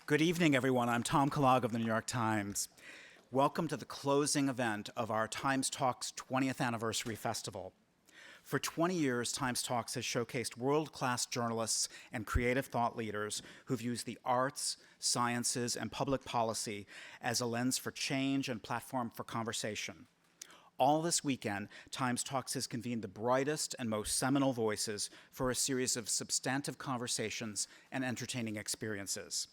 Good evening, everyone. I'm Tom Kellogg of the New York Times. Welcome to the closing event of our TimesTalks 20th Anniversary Festival. For 20 years, TimesTalks has showcased world-class journalists and creative thought leaders who've used the arts, sciences, and public policy as a lens for change and platform for conversation. All this weekend, TimesTalks has convened the brightest and most seminal voices for a series of substantive conversations and entertaining experiences.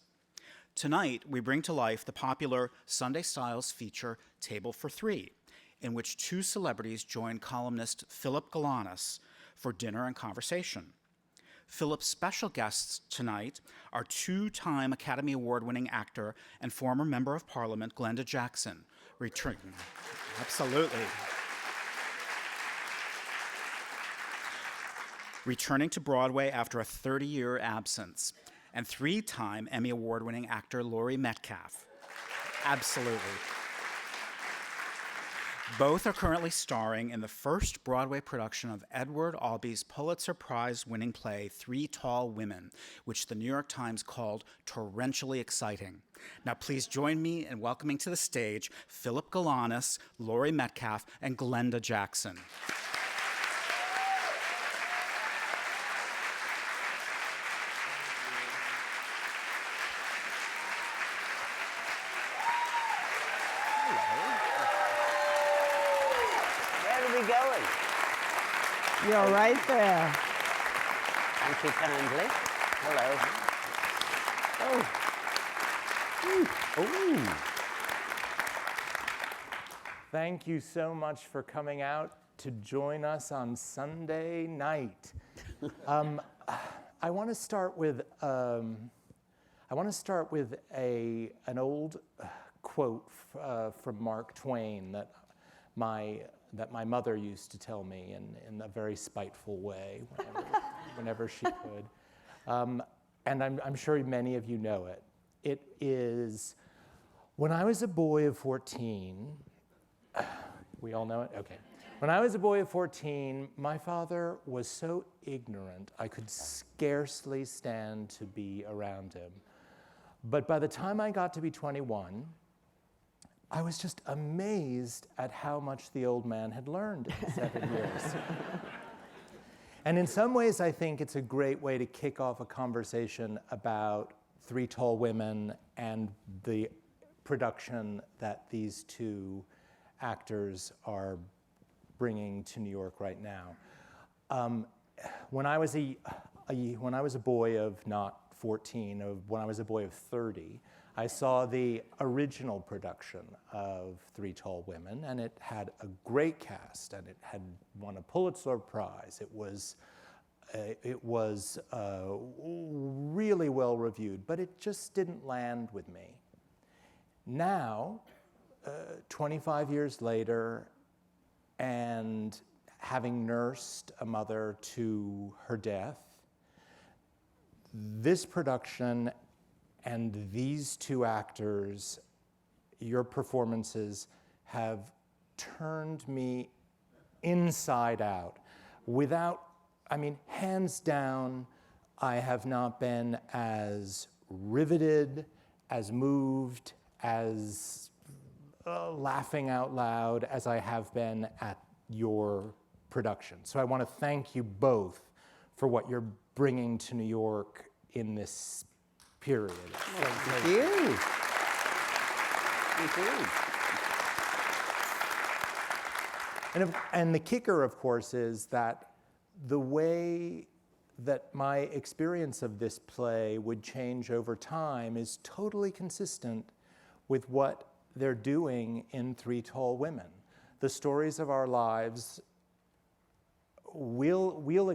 Tonight, we bring to life the popular Sunday Styles feature Table for Three, in which two celebrities join columnist Philip Galanes for dinner and conversation. Philip's special guests tonight are two-time Academy Award-winning actor and former Member of Parliament Glenda Jackson, returning to Broadway after a 30-year absence, and three-time Emmy Award-winning actor Laurie Metcalf. Absolutely. Both are currently starring in the first Broadway production of Edward Albee's Pulitzer Prize-winning play, Three Tall Women, which the New York Times called torrentially exciting. Now please join me in welcoming to the stage Philip Galanes, Laurie Metcalf, and Glenda Jackson. You're right there. Thank you kindly. Hello. Oh. Thank you so much for coming out to join us on Sunday night. I want to start with an old quote from Mark Twain that my mother used to tell me in a very spiteful way whenever she could. And I'm sure many of you know it. It is, when I was a boy of 14, we all know it? Okay. When I was a boy of 14, my father was so ignorant I could scarcely stand to be around him. But by the time I got to be 21, I was just amazed at how much the old man had learned in 7 years. And in some ways, I think it's a great way to kick off a conversation about Three Tall Women and the production that these two actors are bringing to New York right now. When I was a boy of not 14, when I was a boy of 30, I saw the original production of Three Tall Women, and it had a great cast, and it had won a Pulitzer Prize. It was really well reviewed, but it just didn't land with me. Now, 25 years later, and having nursed a mother to her death, this production and these two actors, your performances have turned me inside out. Hands down, I have not been as riveted, as moved, as laughing out loud as I have been at your production. So I want to thank you both for what you're bringing to New York in this period. Thank you. Thank you. And the kicker, of course, is that the way that my experience of this play would change over time is totally consistent with what they're doing in Three Tall Women. The stories of our lives, we'll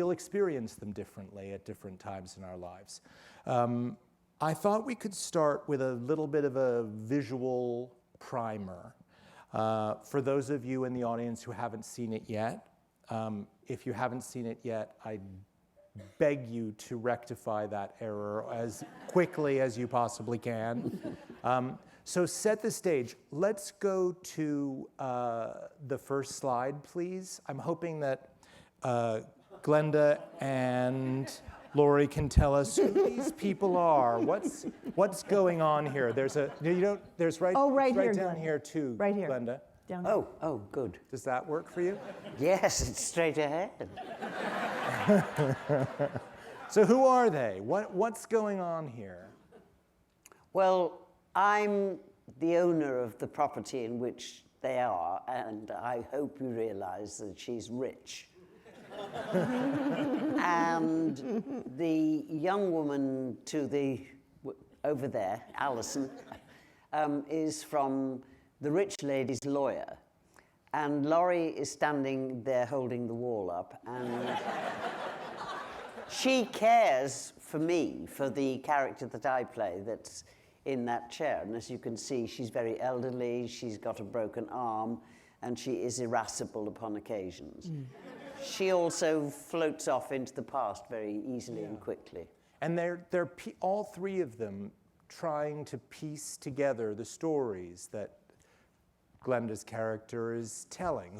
experience them differently at different times in our lives. I thought we could start with a little bit of a visual primer. For those of you in the audience who haven't seen it yet, if you haven't seen it yet, I beg you to rectify that error as quickly as you possibly can. So set the stage. Let's go to the first slide, please. I'm hoping that Glenda and Laurie can tell us who these people are. What's going on here? There's right right it's right here, down Glenda. here too, Right here. Glenda. Down Oh, good. Does that work for you? Yes, it's straight ahead. So who are they? What's going on here? Well, I'm the owner of the property in which they are, and I hope you realize that she's rich. And the young woman over there, Alison, is from the rich lady's lawyer. And Laurie is standing there holding the wall up, and she cares for me, for the character that I play that's in that chair. And as you can see, she's very elderly, she's got a broken arm, and she is irascible upon occasions. She also floats off into the past very easily and quickly. And they're all three of them trying to piece together the stories that Glenda's character is telling.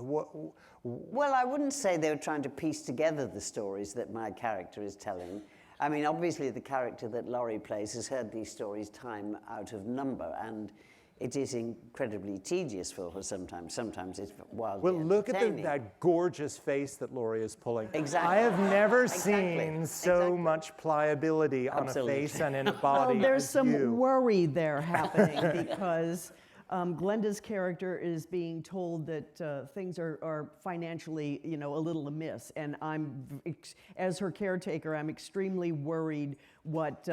Well, I wouldn't say they were trying to piece together the stories that my character is telling. I mean, obviously the character that Laurie plays has heard these stories time out of number, and it is incredibly tedious for her sometimes. Sometimes it's wildly Well, look at entertaining. that gorgeous face that Laurie is pulling. Exactly. I have never Exactly. seen so Exactly. much pliability on Absolutely. a face and in a body Well, there's as some you. worry there happening because Glenda's character is being told that things are financially, a little amiss, and as her caretaker, I'm extremely worried what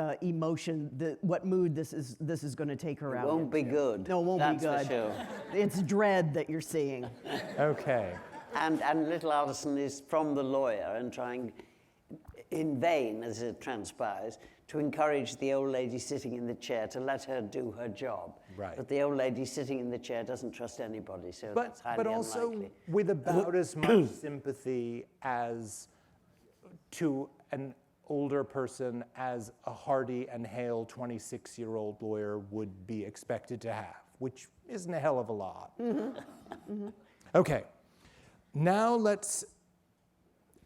what mood this is going to take her out. It won't be into. good. No, it won't That's be good. for sure. It's dread that you're seeing. Okay. And little Alison is from the lawyer and trying in vain, as it transpires, to encourage the old lady sitting in the chair to let her do her job. Right. But the old lady sitting in the chair doesn't trust anybody, so But it's highly also unlikely. with about as much sympathy as to an older person as a hardy and hale 26-year-old lawyer would be expected to have, which isn't a hell of a lot. Okay, now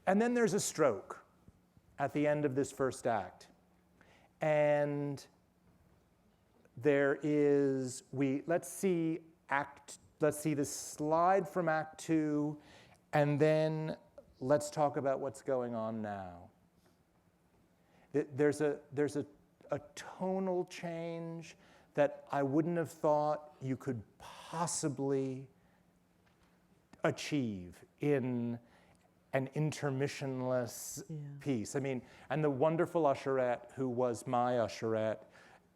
and then there's a stroke at the end of this first act. And there is, let's see the slide from Act 2, and then let's talk about what's going on now. There's a tonal change that I wouldn't have thought you could possibly achieve in an intermissionless piece. I mean, and the wonderful usherette who was my usherette,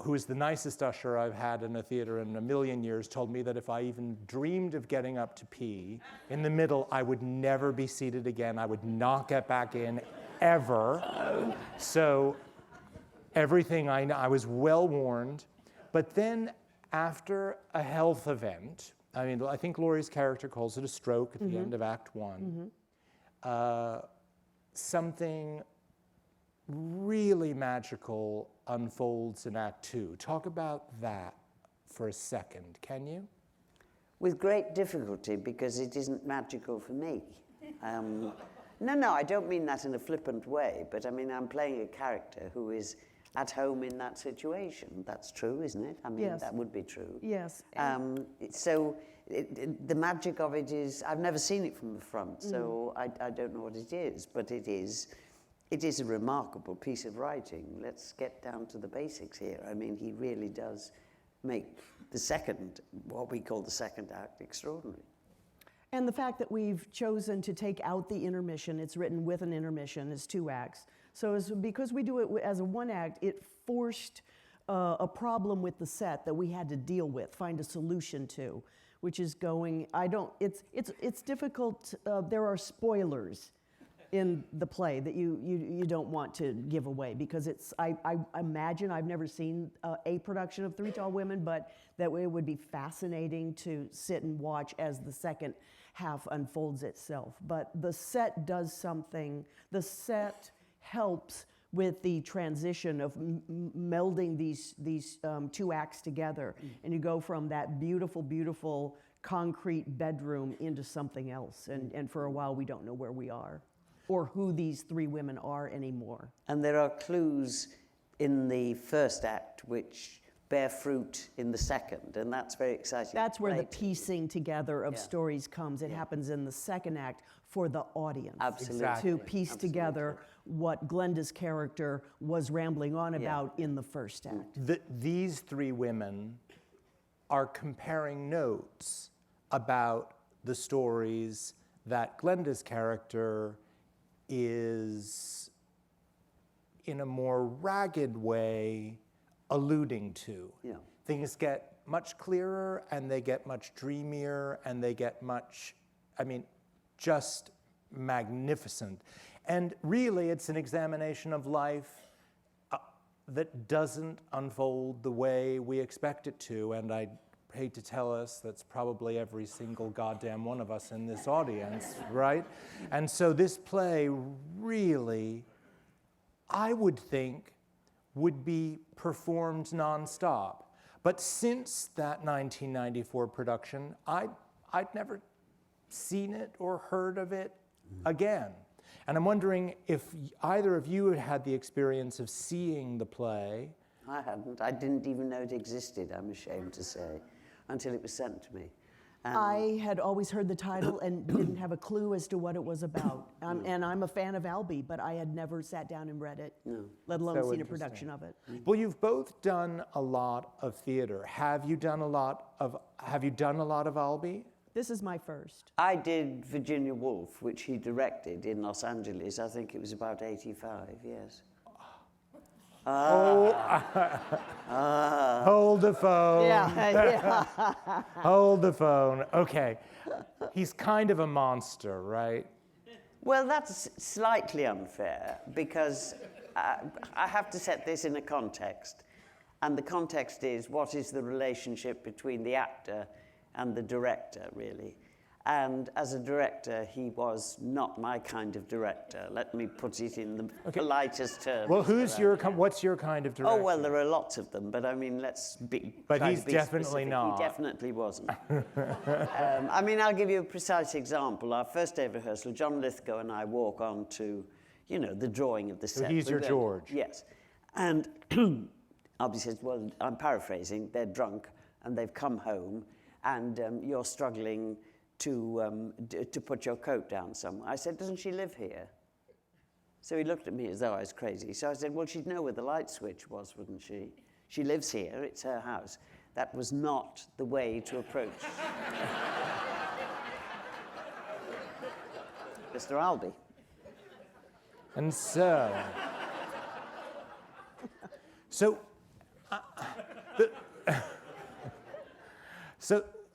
who is the nicest usher I've had in a theater in a million years, told me that if I even dreamed of getting up to pee in the middle, I would never be seated again. I would not get back in ever. So everything I was well warned. But then after a health event, I think Laurie's character calls it a stroke at the end of Act 1. Something really magical unfolds in Act 2. Talk about that for a second, can you? With great difficulty, because it isn't magical for me. No, I don't mean that in a flippant way, but I mean I'm playing a character who is at home in that situation. That's true, isn't it? I mean, Yes. that would be true. Yes. So the magic of it is, I've never seen it from the front, so I don't know what it is, but it is a remarkable piece of writing. Let's get down to the basics here. I mean, he really does make what we call the second act, extraordinary. And the fact that we've chosen to take out the intermission, it's written with an intermission, is 2 acts. So because we do it as a 1 act, it forced a problem with the set that we had to deal with, find a solution to, which is it's difficult. There are spoilers in the play that you don't want to give away, because I imagine, I've never seen a production of Three Tall Women, but that it would be fascinating to sit and watch as the second half unfolds itself. But the set does something. The set helps with the transition of melding these 2 acts together, and you go from that beautiful concrete bedroom into something else, and for a while we don't know where we are. or who these three women are anymore. And there are clues in the first act which bear fruit in the second, and that's very exciting. That's where the Later. piecing together of Yeah. stories comes. It happens in the second act for the audience. Absolutely. Exactly. To piece together what Glenda's character was rambling on about in the first act. These three women are comparing notes about the stories that Glenda's character is, in a more ragged way, alluding to. Yeah. Things get much clearer, and they get much dreamier, and they get much, just magnificent. And really, it's an examination of life that doesn't unfold the way we expect it to. And I hate to tell us, that's probably every single goddamn one of us in this audience, right? And so this play really, I would think, would be performed nonstop. But since that 1994 production, I'd never seen it or heard of it again. And I'm wondering if either of you had had the experience of seeing the play. I hadn't. I didn't even know it existed, I'm ashamed to say, until it was sent to me. I had always heard the title and didn't have a clue as to what it was about. And I'm a fan of Albee, but I had never sat down and read it, let alone So seen a interesting. production of it. Well, you've both done a lot of theater. Have you done a lot of Albee? This is my first. I did Virginia Woolf, which he directed in Los Angeles. I think it was about 85, yes. Hold the phone. Yeah. Hold the phone. Okay. He's kind of a monster, right? Well, that's slightly unfair because I have to set this in a context. And the context is, what is the relationship between the actor and the director, really? And as a director, he was not my kind of director. Let me put it in the politest terms. Well, what's your kind of director? Oh, well, there are lots of them, but I mean, let's be. But try he's to be definitely specific. not. He definitely wasn't. I'll give you a precise example. Our first day of rehearsal, John Lithgow and I walk on to, the drawing of the set. he's your George. Yes. And Albee says, well, I'm paraphrasing, they're drunk and they've come home and you're struggling to put your coat down somewhere. I said, doesn't she live here? So he looked at me as though I was crazy. So I said, well, she'd know where the light switch was, wouldn't she? She lives here, it's her house. That was not the way to approach Mr. Albee. And so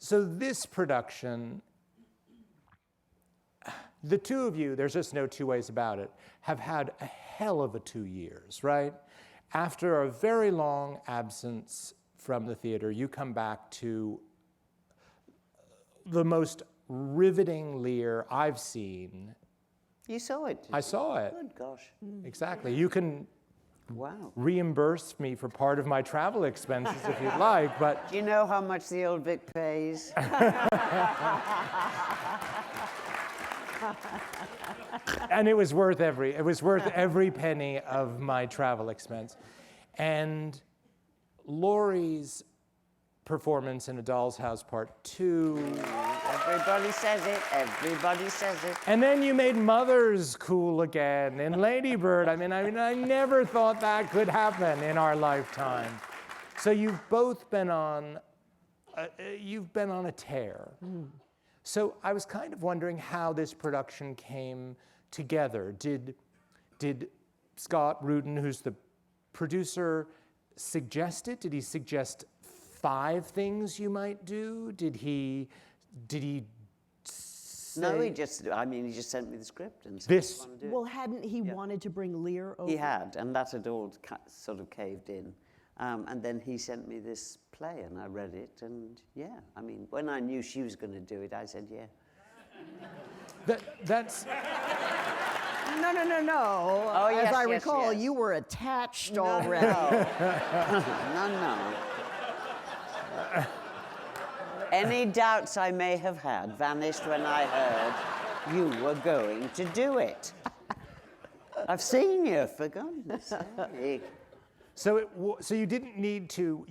this production, the two of you, there's just no two ways about it, have had a hell of a 2 years, right? After a very long absence from the theater, you come back to the most riveting Lear I've seen. You saw it? I saw it. Good gosh. Exactly. You can Wow. reimburse me for part of my travel expenses if you'd like, but Do you know how much the old Vic pays? and it was worth every penny of my travel expense. And Laurie's performance in A Doll's House Part 2. Everybody says it. Everybody says it. And then you made Mothers cool again in Lady Bird. I never thought that could happen in our lifetime. So you've both been on a tear. So I was kind of wondering how this production came together. Did Scott Rudin, who's the producer, suggest it? Did he suggest 5 things you might do? Did he say... No, he just sent me the script and said, This- "You wanna do it?" Well, hadn't he wanted to bring Lear over? He had, and that had all sort of caved in. And then he sent me this play, and I read it, and when I knew she was going to do it, I said, yeah. That's... No. Oh, yes, As I yes, recall, yes. you were attached already. No. Any doubts I may have had vanished when I heard you were going to do it. I've seen you, for goodness sake. So so you didn't need to.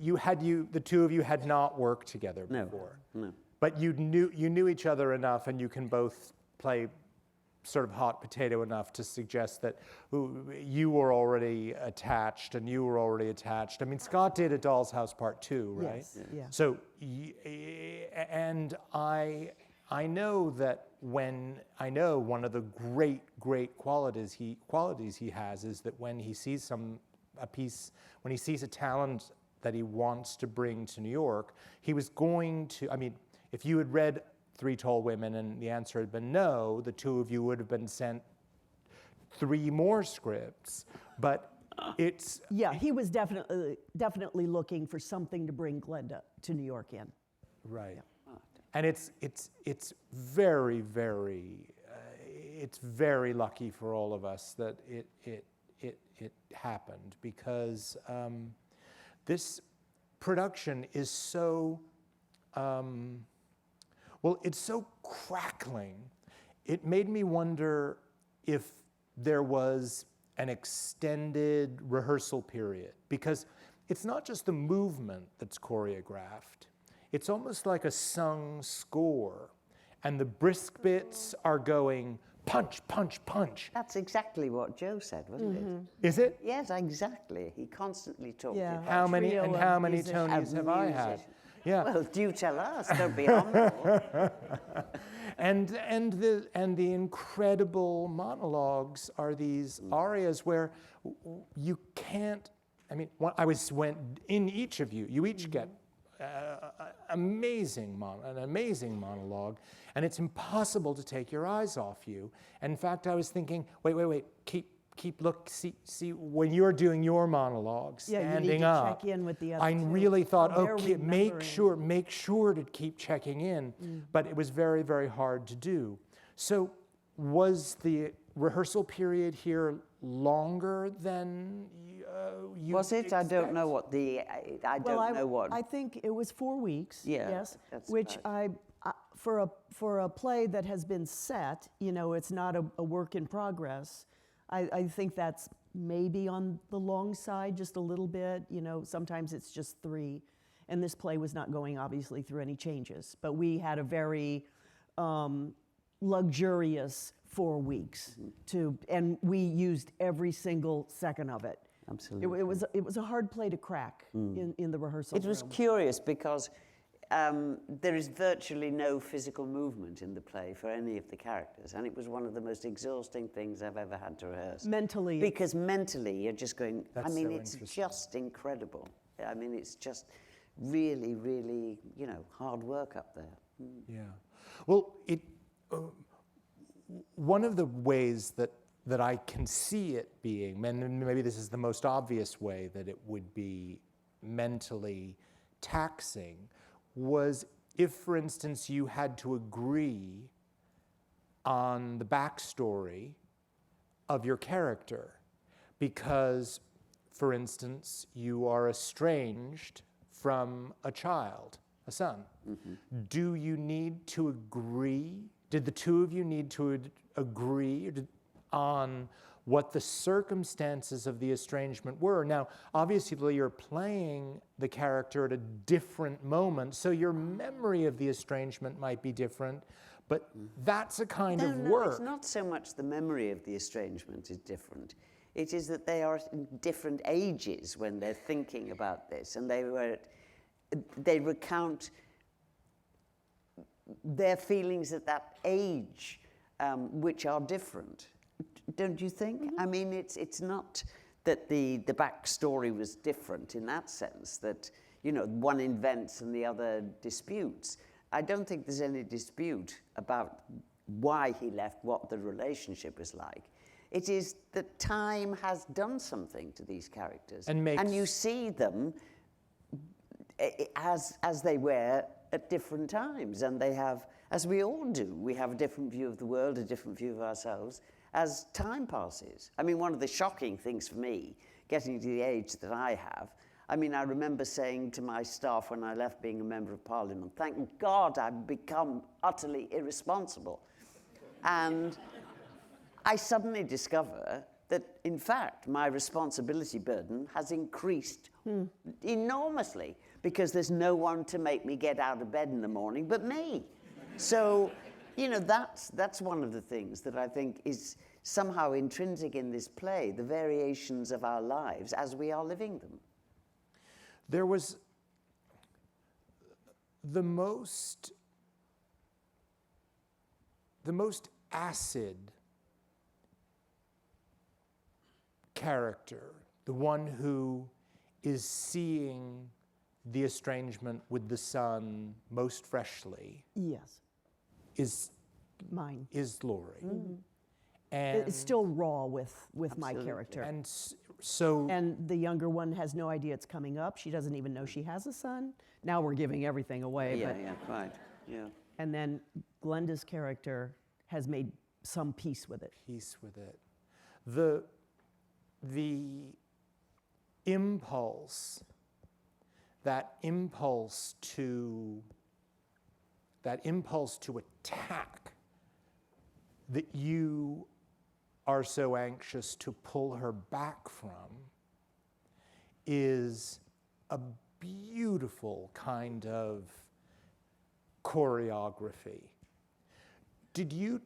The two of you had not worked together No, before. no. But you knew each other enough, and you can both play sort of hot potato enough to suggest that you were already attached and you were already attached. I mean, Scott did A Doll's House Part 2, right? Yes, yeah. So, and I know that one of the great qualities he has is that when he sees when he sees a talent that he wants to bring to New York, he was going to, I mean, if you had read Three Tall Women and the answer had been no, the two of you would have been sent 3 more scripts. But it's... Yeah, he was definitely looking for something to bring Glenda to New York in. Right. Yeah. And it's very, very, it's very lucky for all of us that it happened, because this production is so... well, it's so crackling. It made me wonder if there was an extended rehearsal period, because it's not just the movement that's choreographed. It's almost like a sung score, and the brisk bits are going punch, punch, punch. That's exactly what Joe said, wasn't it? Is it? Yes, exactly. He constantly talked Yeah. about How many trio of musicians. Tonys have I had? music. Yeah. Well, do tell us. Don't be humble. And the incredible monologues are these arias where you can't. I mean, went in each of you. You each get an amazing monologue, and it's impossible to take your eyes off you. And in fact, I was thinking, wait, see when you're doing your monologue, standing you need to up. check in with the other I two. really thought, Oh, they're okay, make remembering. sure to keep checking in, but it was very, very hard to do. So, was the rehearsal period here longer than you Was it? I don't expect? know what the. I don't know what. I think it was 4 weeks. Yeah, Yes, that's which right. for a play that has been set, it's not a work in progress. I think that's maybe on the long side, just a little bit. Sometimes it's just 3, and this play was not going obviously through any changes. But we had a very luxurious 4 weeks and we used every single second of it. Absolutely. It was a hard play to crack in the rehearsal It was room. curious because there is virtually no physical movement in the play for any of the characters, and it was one of the most exhausting things I've ever had to rehearse. Mentally. Because mentally you're just going, That's I mean, so it's interesting. just incredible. I mean, it's just really, really, hard work up there. Yeah. Well, one of the ways that I can see it being, and maybe this is the most obvious way that it would be mentally taxing, was if, for instance, you had to agree on the backstory of your character because, for instance, you are estranged from a child, a son. Do you need to agree? Did the two of you need to agree on what the circumstances of the estrangement were? Now, obviously, you're playing the character at a different moment, so your memory of the estrangement might be different, but that's a kind of No, work. it's not so much the memory of the estrangement is different. It is that they are in different ages when they're thinking about this, and they recount their feelings at that age, which are different. Don't you think? I mean, it's not that the backstory was different in that sense, that, one invents and the other disputes. I don't think there's any dispute about why he left, what the relationship was like. It is that time has done something to these characters. And you see them as they were at different times. And they have, as we all do, we have a different view of the world, a different view of ourselves as time passes. I mean, one of the shocking things for me, getting to the age that I have, I mean, I remember saying to my staff when I left being a member of Parliament, thank God I've become utterly irresponsible. And I suddenly discover that, in fact, my responsibility burden has increased enormously because there's no one to make me get out of bed in the morning but me. So, you know, that's one of the things that I think is somehow intrinsic in this play, the variations of our lives as we are living them. There was the most acid character, the one who is seeing the estrangement with the son most freshly, Yes, is mine. Laurie. And it's still raw with my character. And so And the younger one has no idea it's coming up. She doesn't even know she has a son. Now we're giving everything away. Yeah, but, yeah, right, yeah. And then Glenda's character has made some peace with it. peace with it. The impulse, that impulse to attack that you are so anxious to pull her back from is a beautiful kind of choreography. Do you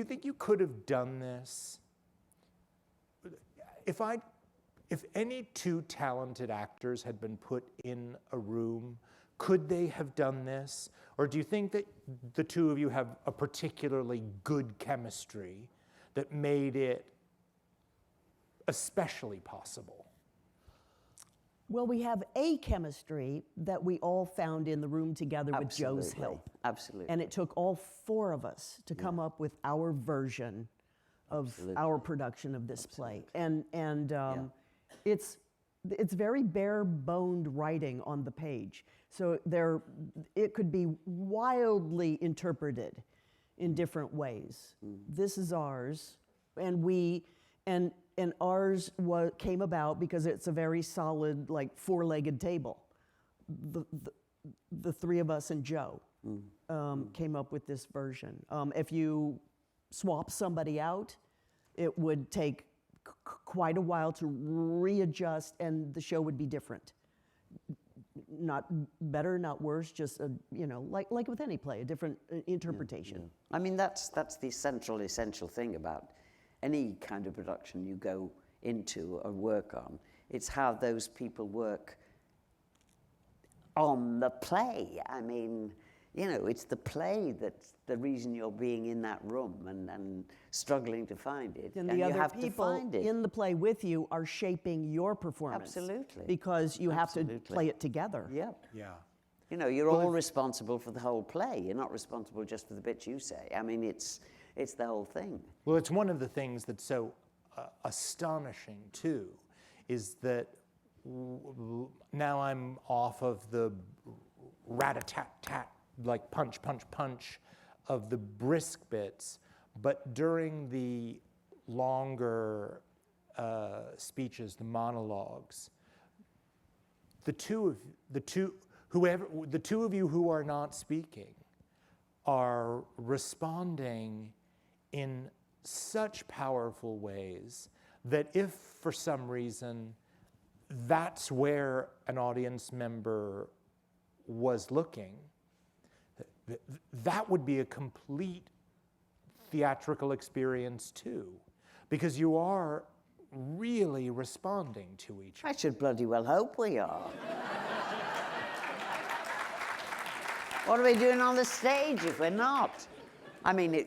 think you could have done this? If any two talented actors had been put in a room, could they have done this? Or do you think that the two of you have a particularly good chemistry that made it especially possible? Well, we have a chemistry that we all found in the room together with Joe's help. Absolutely. And it took all four of us to come up with our version of our production of this play. And it's very bare-boned writing on the page. So it could be wildly interpreted in different ways. This is ours, and ours came about because it's a very solid, like, four-legged table. The three of us and Joe came up with this version. If you swap somebody out, it would take quite a while to readjust, and the show would be different. Not better, not worse, just like with any play, a different interpretation. I mean, that's the essential thing about any kind of production you go into or work on. It's how those people work on the play. I mean, you know, it's the play that's the reason you're being in that room and struggling to find it. And the you other have to people find it. in the play with you are shaping your performance. Absolutely. Because you have to Absolutely. play it together. Yep. Yeah. You know, you're all responsible for the whole play. You're not responsible just for the bits you say. I mean, it's the whole thing. Well, it's one of the things that's so astonishing, too, is that now I'm off of the rat-a-tat-tat, like punch, punch, punch of the brisk bits, but during the longer speeches, the monologues, the two of you who are not speaking are responding in such powerful ways that if for some reason that's where an audience member was looking, that would be a complete theatrical experience too, because you are really responding to each other. I should bloody well hope we are. What are we doing on the stage if we're not? I mean,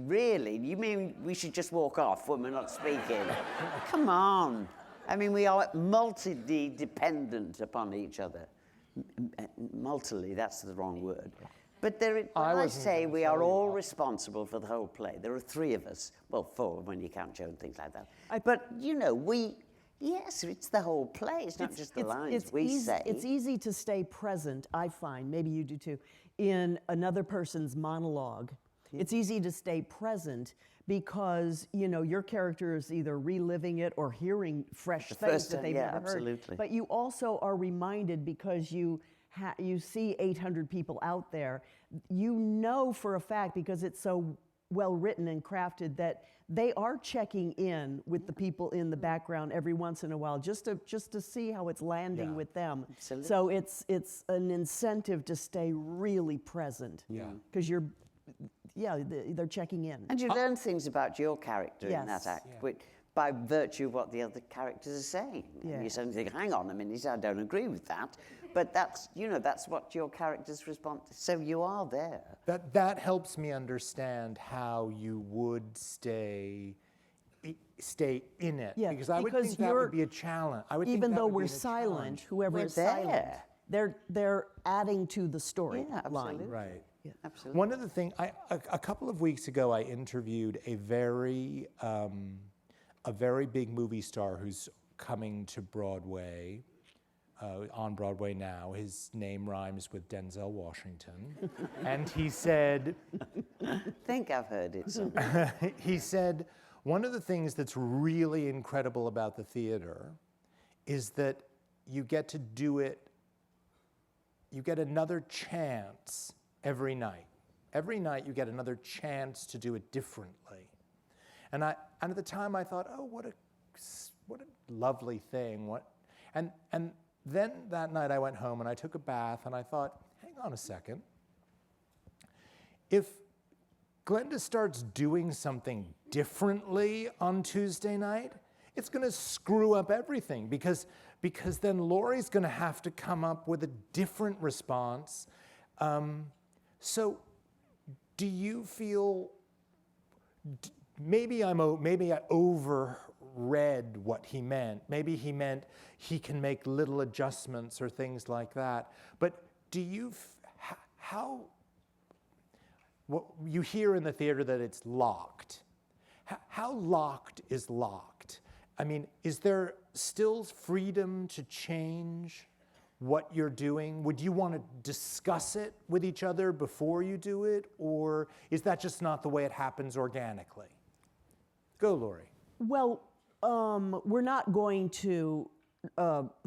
really, you mean we should just walk off when we're not speaking? Come on. I mean, we are multi-dependent upon each other. Multily, that's the wrong word. But when I say we are all responsible for the whole play, there are three of us. Well, four when you count Joe and things like that. But, you know, yes, it's the whole play. It's not just the lines we say. It's easy to stay present, I find, maybe you do too, in another person's monologue. It's easy to stay present because, you know, your character is either reliving it or hearing fresh things that they've never heard. Absolutely. But you also are reminded because you you see 800 people out there, you know for a fact, because it's so well written and crafted, that they are checking in with the people in the background every once in a while, just to see how it's landing with them. Absolutely. So it's an incentive to stay really present. Yeah. Because they're checking in. And you learn things about your character in that Yes. act, which, by virtue of what the other characters are saying. Yeah. And you suddenly think, hang on a minute, I don't agree with that. But that's what your characters respond to. So you are there. That helps me understand how you would stay in it. Yeah, because I would because think that would be a challenge. I would think Even that though would be we're a silent, challenge. whoever We're is silent, there. they're adding to the story Yeah, absolutely. line. Right. Absolutely. One of the things, a couple of weeks ago, I interviewed a very big movie star who's coming to Broadway, on Broadway now. His name rhymes with Denzel Washington. And he said, I think I've heard it somewhere. he said, one of the things that's really incredible about the theater is that you get to do it, you get another chance every night. Every night you get another chance to do it differently. And at the time I thought, oh, what a lovely thing. And then that night I went home and I took a bath and I thought, hang on a second. If Glenda starts doing something differently on Tuesday night, it's going to screw up everything because then Laurie's going to have to come up with a different response. So do you feel, maybe I overread what he meant. Maybe he meant he can make little adjustments or things like that. But do you, what you hear in the theater that it's locked. How locked is locked? I mean, is there still freedom to change what you're doing? Would you want to discuss it with each other before you do it? Or is that just not the way it happens organically? Go, Laurie. Well, we're not going to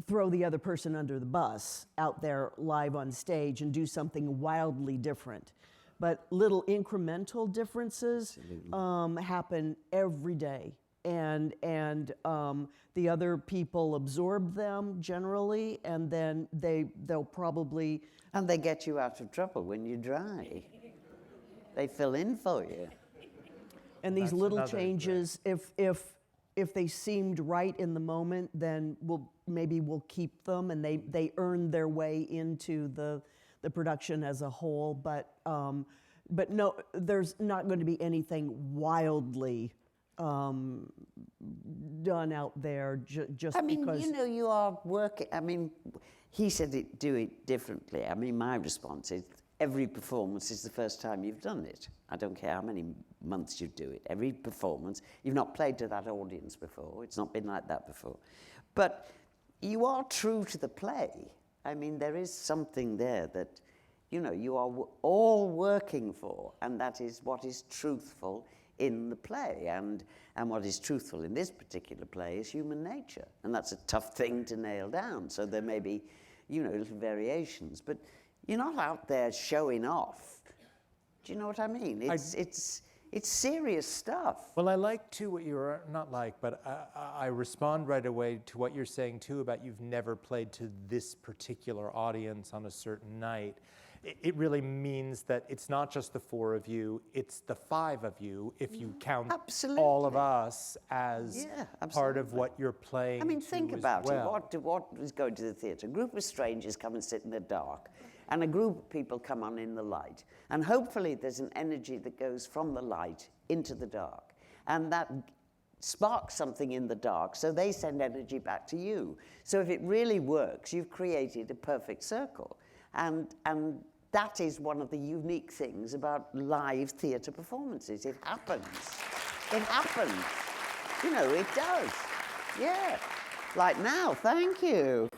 throw the other person under the bus out there live on stage and do something wildly different. But little incremental differences happen every day. And the other people absorb them generally, and then they'll probably... And they get you out of trouble when you're dry. They fill in for you. And these That's little another changes, if they seemed right in the moment, then maybe we'll keep them, and they earn their way into the production as a whole. But no, there's not going to be anything wildly done out there just because... you are working. I mean, he said do it differently. I mean, my response is every performance is the first time you've done it. I don't care how many months you do it. Every performance, you've not played to that audience before. It's not been like that before. But you are true to the play. I mean, there is something there that, you are all working for, and that is what is truthful in the play. And what is truthful in this particular play is human nature. And that's a tough thing to nail down. So there may be, little variations. But you're not out there showing off. Do you know what I mean? It's serious stuff. Well, I like too what you're but I respond right away to what you're saying too about you've never played to this particular audience on a certain night. It really means that it's not just the four of you, it's the five of you, if you count all of us as part of what you're playing. I mean, think about it. What is going to the theatre? A group of strangers come and sit in the dark, and a group of people come on in the light. And hopefully there's an energy that goes from the light into the dark. And that sparks something in the dark, so they send energy back to you. So if it really works, you've created a perfect circle. And that is one of the unique things about live theatre performances. It happens. It happens. It does. Yeah. Like now, thank you.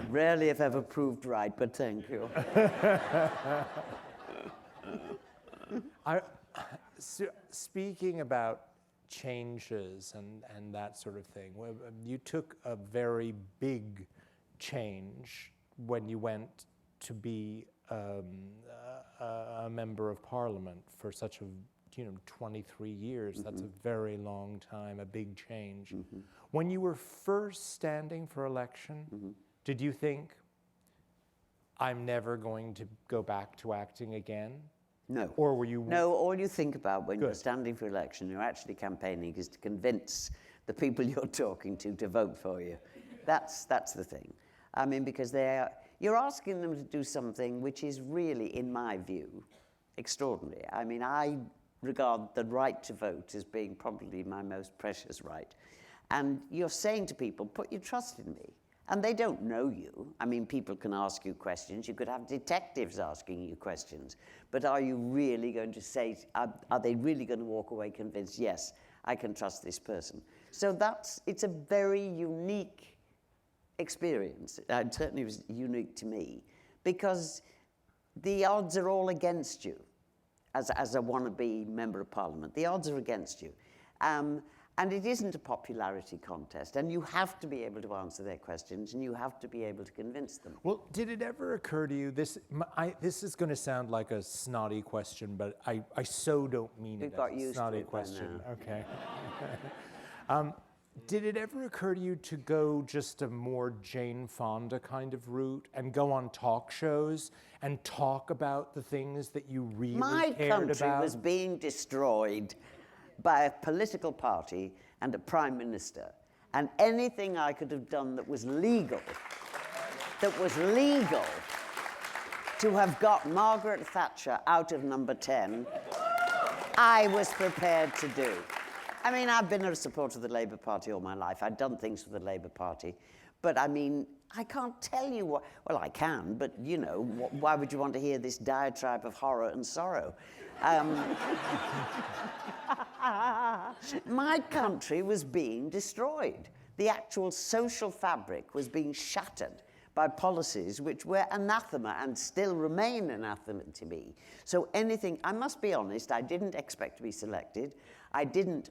Rarely if ever proved right, but thank you. Speaking about changes and that sort of thing. Well, you took a very big change when you went to be a member of Parliament for such a 23 years. That's a very long time, a big change. When you were first standing for election, did you think, I'm never going to go back to acting again? No. Or were you? No, all you think about when you're Good. standing for election, you're actually campaigning, is to convince the people you're talking to vote for you. That's the thing. I mean, because you're asking them to do something which is really, in my view, extraordinary. I mean, I regard the right to vote as being probably my most precious right. And you're saying to people, put your trust in me. And they don't know you. I mean, people can ask you questions. You could have detectives asking you questions. But are you really going to say, are they really going to walk away convinced, yes, I can trust this person? So it's a very unique experience. It certainly was unique to me, because the odds are all against you as a wannabe member of Parliament. The odds are against you. And it isn't a popularity contest, and you have to be able to answer their questions, and you have to be able to convince them. Well, did it ever occur to you, this is going to sound like a snotty question, but I so don't mean We've it got as a used to snotty it by question. now. Okay. Did it ever occur to you to go just a more Jane Fonda kind of route and go on talk shows and talk about the things that you really My cared country about? was being destroyed by a political party and a prime minister, and anything I could have done that was legal to have got Margaret Thatcher out of number 10, I was prepared to do. I mean, I've been a supporter of the Labour Party all my life. I've done things for the Labour Party. But I mean, I can't tell you what, well, I can, but why would you want to hear this diatribe of horror and sorrow? My country was being destroyed. The actual social fabric was being shattered by policies which were anathema and still remain anathema to me. So I must be honest, I didn't expect to be selected. I did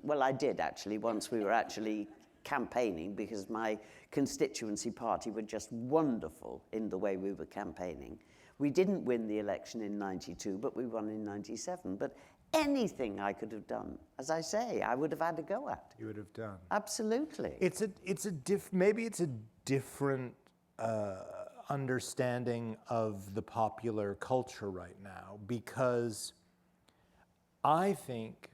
actually, once we were actually campaigning, because my constituency party were just wonderful in the way we were campaigning. We didn't win the election in 92, but we won in 97. But anything I could have done, as I say, I would have had to go at. You would have done. Absolutely. Maybe it's a different understanding of the popular culture right now, because I think,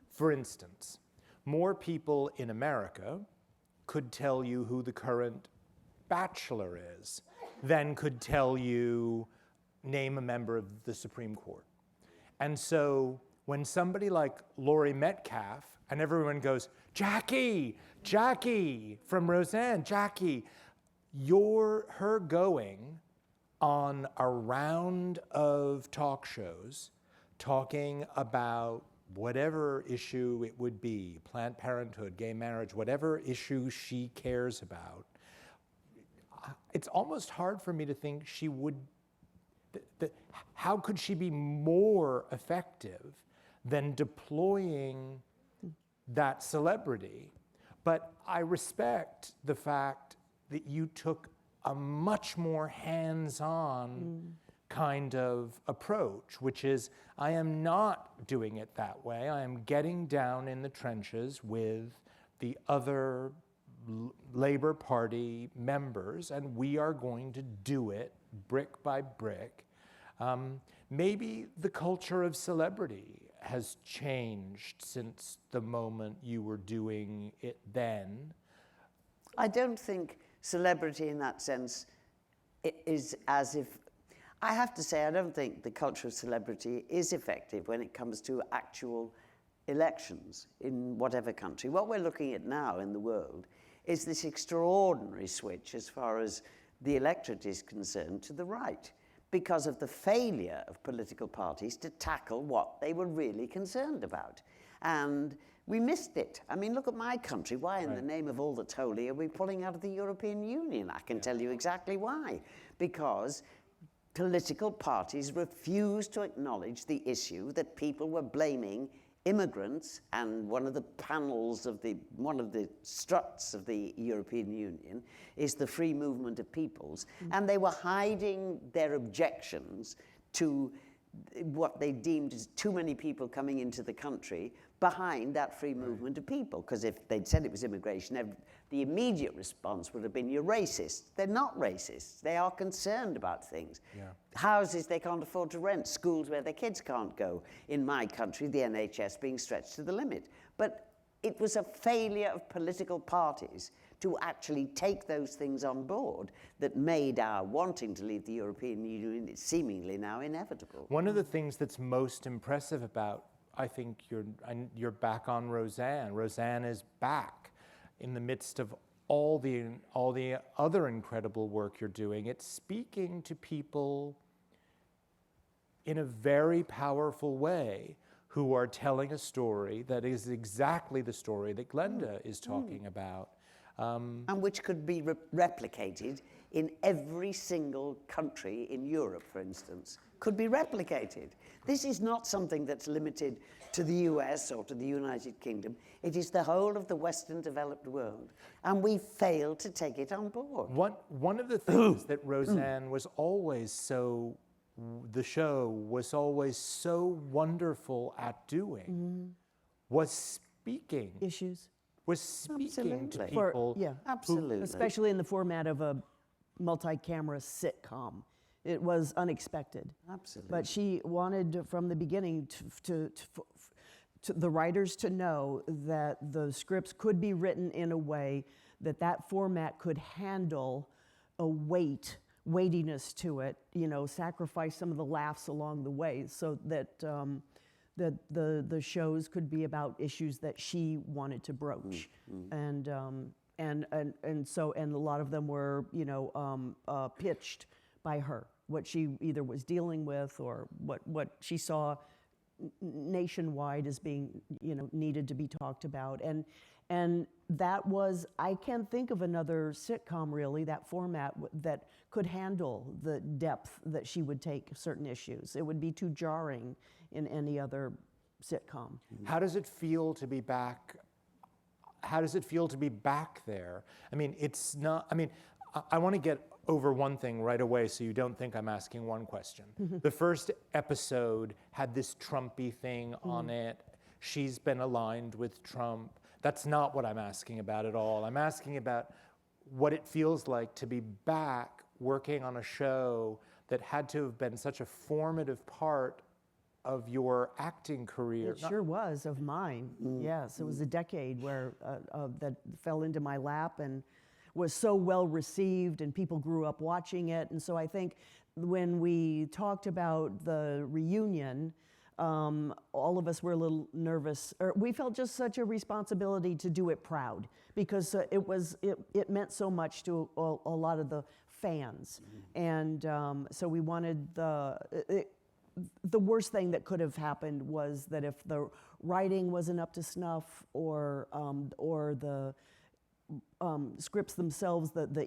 for instance, more people in America could tell you who the current bachelor is than could tell you, name a member of the Supreme Court. And so when somebody like Laurie Metcalf, and everyone goes, Jackie from Roseanne, Jackie, her going on a round of talk shows talking about whatever issue it would be, Planned Parenthood, gay marriage, whatever issue she cares about, it's almost hard for me to think she would, how could she be more effective than deploying that celebrity? But I respect the fact that you took a much more hands-on kind of approach, which is, I am not doing it that way. I am getting down in the trenches with the other Labour Party members, and we are going to do it brick by brick. Maybe the culture of celebrity has changed since the moment you were doing it then. I don't think celebrity in that sense is as if, I have to say, I don't think the culture of celebrity is effective when it comes to actual elections in whatever country. What we're looking at now in the world is this extraordinary switch as far as the electorate is concerned to the right, because of the failure of political parties to tackle what they were really concerned about. And we missed it. I mean, look at my country. Why in the name of all that's holy are we pulling out of the European Union? I can tell you exactly why. Because political parties refused to acknowledge the issue that people were blaming immigrants, and one of the panels of one of the struts of the European Union is the free movement of peoples, and they were hiding their objections to what they deemed as too many people coming into the country behind that free movement of people. Because if they'd said it was immigration, the immediate response would have been, you're racist. They're not racist. They are concerned about things. Yeah. Houses they can't afford to rent, schools where their kids can't go. In my country, the NHS being stretched to the limit. But it was a failure of political parties to actually take those things on board that made our wanting to leave the European Union seemingly now inevitable. One of the things that's most impressive about, I think you're back on Roseanne. Roseanne is back in the midst of all the other incredible work you're doing. It's speaking to people in a very powerful way who are telling a story that is exactly the story that Glenda is talking about. And which could be replicated in every single country in Europe, for instance, could be replicated. This is not something that's limited to the US or to the United Kingdom. It is the whole of the Western developed world, and we failed to take it on board. One of the things that Roseanne was always the show was always so wonderful at doing was speaking. Issues. Was speaking to Absolutely. people. Yeah. Absolutely. Especially in the format of a multi-camera sitcom. It was unexpected. Absolutely. But she wanted from the beginning to the writers to know that the scripts could be written in a way that that format could handle a weightiness to it, sacrifice some of the laughs along the way so that that the shows could be about issues that she wanted to broach, and a lot of them were pitched by her, what she either was dealing with or what she saw nationwide as being needed to be talked about, and that was, I can't think of another sitcom really, that format that could handle the depth that she would take certain issues. It would be too jarring in any other sitcom. How does it feel to be back? How does it feel to be back there? I mean, it's not, I want to get over one thing right away so you don't think I'm asking one question. The first episode had this Trumpy thing on it. She's been aligned with Trump. That's not what I'm asking about at all. I'm asking about what it feels like to be back working on a show that had to have been such a formative part of your acting career. It sure was, of mine. Yes, it was a decade where that fell into my lap and was so well received, and people grew up watching it. And so I think when we talked about the reunion, all of us were a little nervous, or we felt just such a responsibility to do it proud, because it meant so much to a lot of the fans, and so we wanted the worst thing that could have happened was that if the writing wasn't up to snuff, or the scripts themselves, the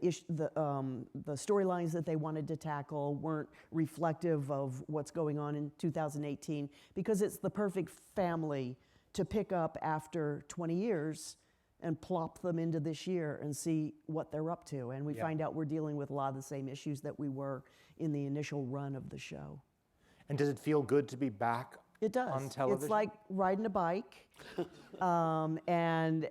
storylines that they wanted to tackle weren't reflective of what's going on in 2018, because it's the perfect family to pick up after 20 years and plop them into this year and see what they're up to. And we find out we're dealing with a lot of the same issues that we were in the initial run of the show. And does it feel good to be back It does. on television? It's like riding a bike. And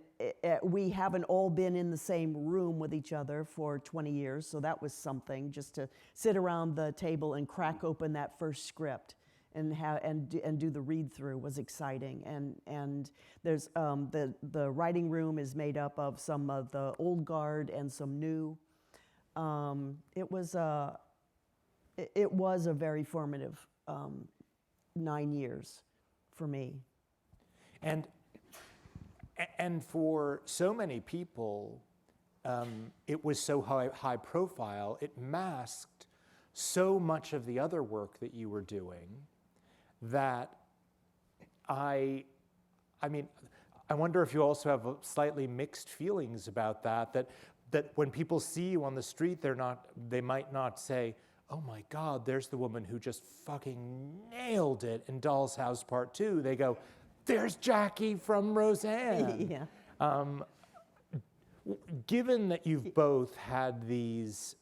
we haven't all been in the same room with each other for 20 years, so that was something, just to sit around the table and crack open that first script and do the read-through was exciting. And there's the writing room is made up of some of the old guard and some new. It was a very formative 9 years for me. And for so many people, it was so high profile, it masked so much of the other work that you were doing that I wonder if you also have slightly mixed feelings about that when people see you on the street, they might not say, oh my God, there's the woman who just fucking nailed it in Doll's House Part 2. They go, there's Jackie from Roseanne. Yeah. Given that you've both had these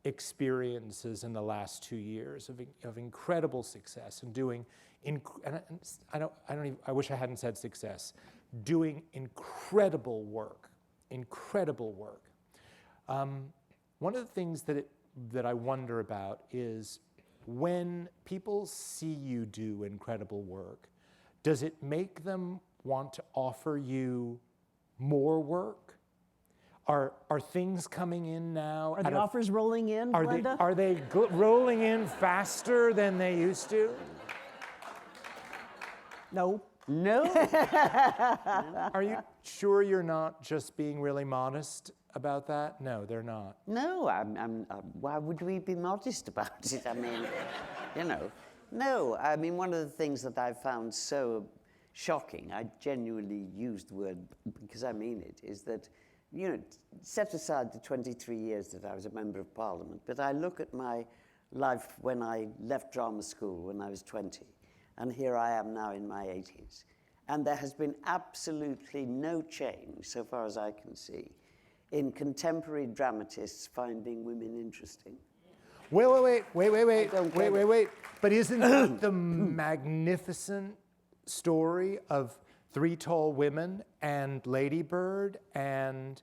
experiences in the last 2 years of incredible success and doing, I wish I hadn't said success, doing incredible work. One of the things that I wonder about is when people see you do incredible work, does it make them want to offer you more work? Are things coming in now? Are the offers rolling in, Glenda? Are they rolling in faster than they used to? No. No. Are you sure you're not just being really modest about that? No, they're not. No, why would we be modest about it? I mean, you know. No, I mean, one of the things that I've found so shocking, I genuinely use the word because I mean it, is that, you know, set aside the 23 years that I was a member of Parliament, but I look at my life when I left drama school when I was 20, and here I am now in my 80s. And there has been absolutely no change, so far as I can see, in contemporary dramatists finding women interesting. Wait. But isn't that the magnificent story of Three Tall Women and Lady Bird and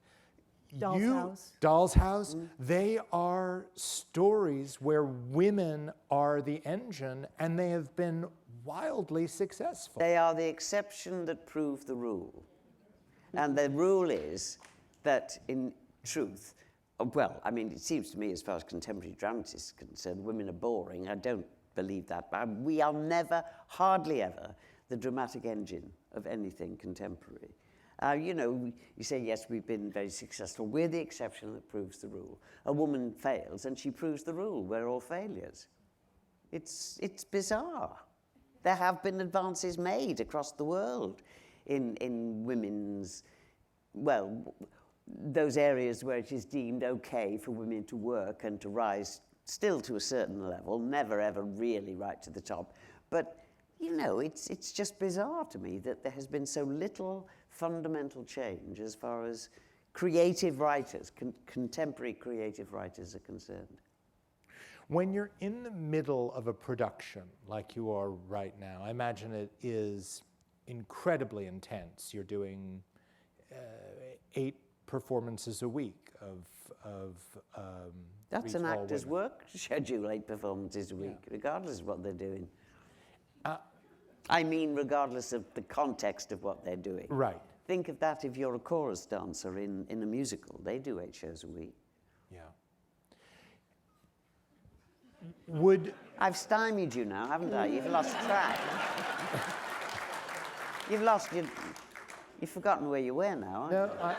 Doll's House? They are stories where women are the engine, and they have been wildly successful. They are the exception that prove the rule. And the rule is that, in truth, well, I mean, it seems to me, as far as contemporary dramatists are concerned, women are boring. I don't believe that. But we are never, hardly ever, the dramatic engine of anything contemporary. You know, you say, yes, we've been very successful. We're the exception that proves the rule. A woman fails, and she proves the rule. We're all failures. It's bizarre. There have been advances made across the world in women's, well, those areas where it is deemed okay for women to work and to rise still to a certain level, never ever really right to the top. But, you know, it's just bizarre to me that there has been so little fundamental change as far as creative writers, contemporary creative writers are concerned. When you're in the middle of a production like you are right now, I imagine it is incredibly intense. You're doing 8 performances a week of That's an actor's work schedule, 8 performances a week, regardless of what they're doing. I mean, regardless of the context of what they're doing. Right. Think of that if you're a chorus dancer in a musical. They do 8 shows a week. Yeah. I've stymied you now, haven't I? You've lost track. You've forgotten where you were now, haven't you? No,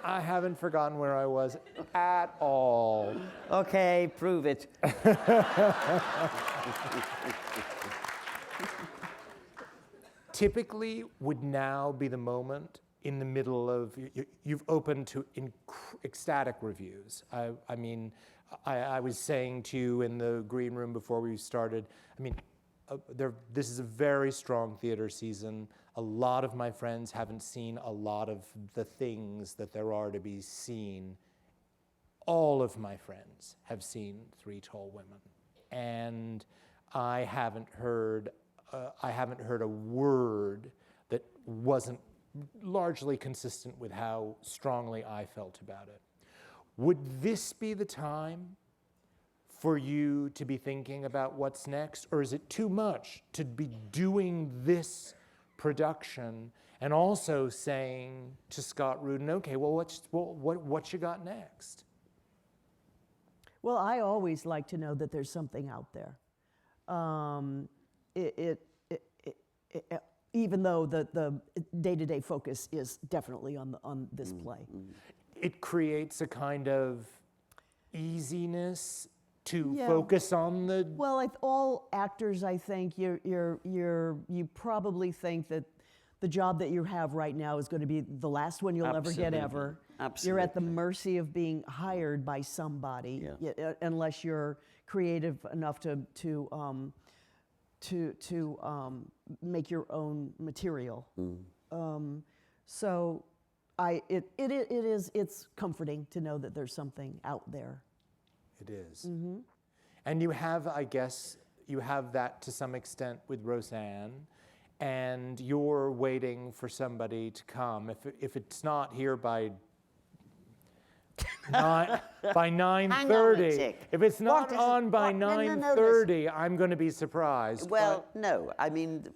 I haven't forgotten where I was at all. Okay, prove it. Typically would now be the moment in the middle of, you've opened to ecstatic reviews. I mean, I was saying to you in the green room before we started, I mean, this is a very strong theater season. A lot of my friends haven't seen a lot of the things that there are to be seen. All of my friends have seen Three Tall Women, and I haven't heard a word that wasn't largely consistent with how strongly I felt about it. Would this be the time for you to be thinking about what's next, or is it too much to be doing this production and also saying to Scott Rudin, okay, well, what you got next? Well, I always like to know that there's something out there. Even though the day-to-day focus is definitely on this play. It creates a kind of easiness to focus on the. Well, all actors, I think, you probably think that the job that you have right now is going to be the last one you'll ever get ever. Absolutely. You're at the mercy of being hired by somebody, unless you're creative enough to to make your own material. So it's comforting to know that there's something out there. It is. And you have, I guess, you have that to some extent with Roseanne, and you're waiting for somebody to come. If it's not here by by 9:30, if it's not on by 9:30, I'm going to be surprised. Well, no, I mean,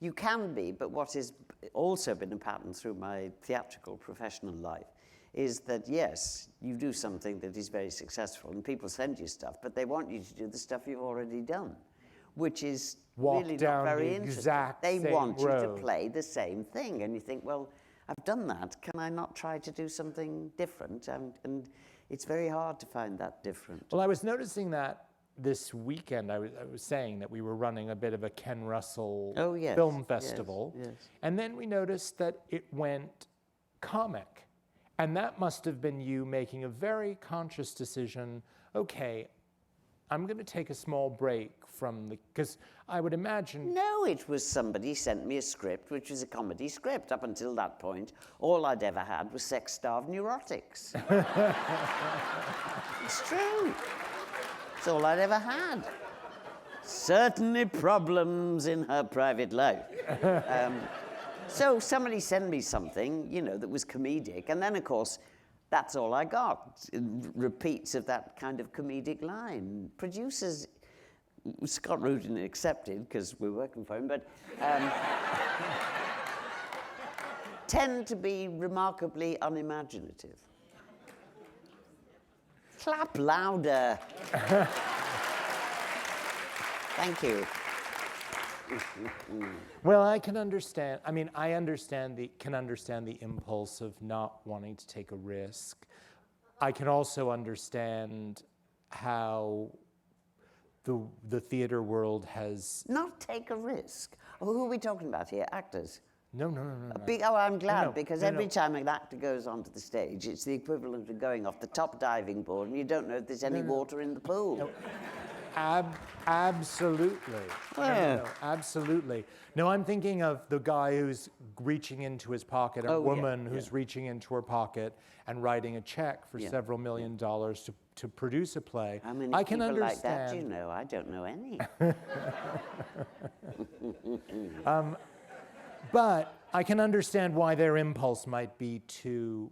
you can be, but what has also been a pattern through my theatrical professional life is that, yes, you do something that is very successful and people send you stuff, but they want you to do the stuff you've already done, which is really not very interesting. They want you to play the same thing, and you think, well, I've done that. Can I not try to do something different? And it's very hard to find that different. Well, I was noticing that this weekend. I was saying that we were running a bit of a Ken Russell film festival. Yes. And then we noticed that it went comic. And that must have been you making a very conscious decision. Okay, I'm going to take a small break from the, because I would imagine. No, it was somebody sent me a script, which was a comedy script. Up until that point, all I'd ever had was sex-starved neurotics. It's true. It's all I'd ever had. Certainly problems in her private life. So somebody sent me something, you know, that was comedic, and then, of course, that's all I got. Repeats of that kind of comedic line. Producers, Scott Rudin accepted, because we're working for him, but tend to be remarkably unimaginative. Clap louder. Thank you. Well, I can understand. I mean, I can understand the impulse of not wanting to take a risk. I can also understand how the theater world has Not take a risk. Oh, who are we talking about here? Actors? no. I'm glad, No, because no, every no. time an actor goes onto the stage, it's the equivalent of going off the top diving board and you don't know if there's any water in the pool. Absolutely. Yeah. No, absolutely. No, I'm thinking of the guy who's reaching into his pocket, a woman who's reaching into her pocket and writing a check for several $1 million to produce a play. How many I can people understand. like that do you know? I don't know any. But I can understand why their impulse might be to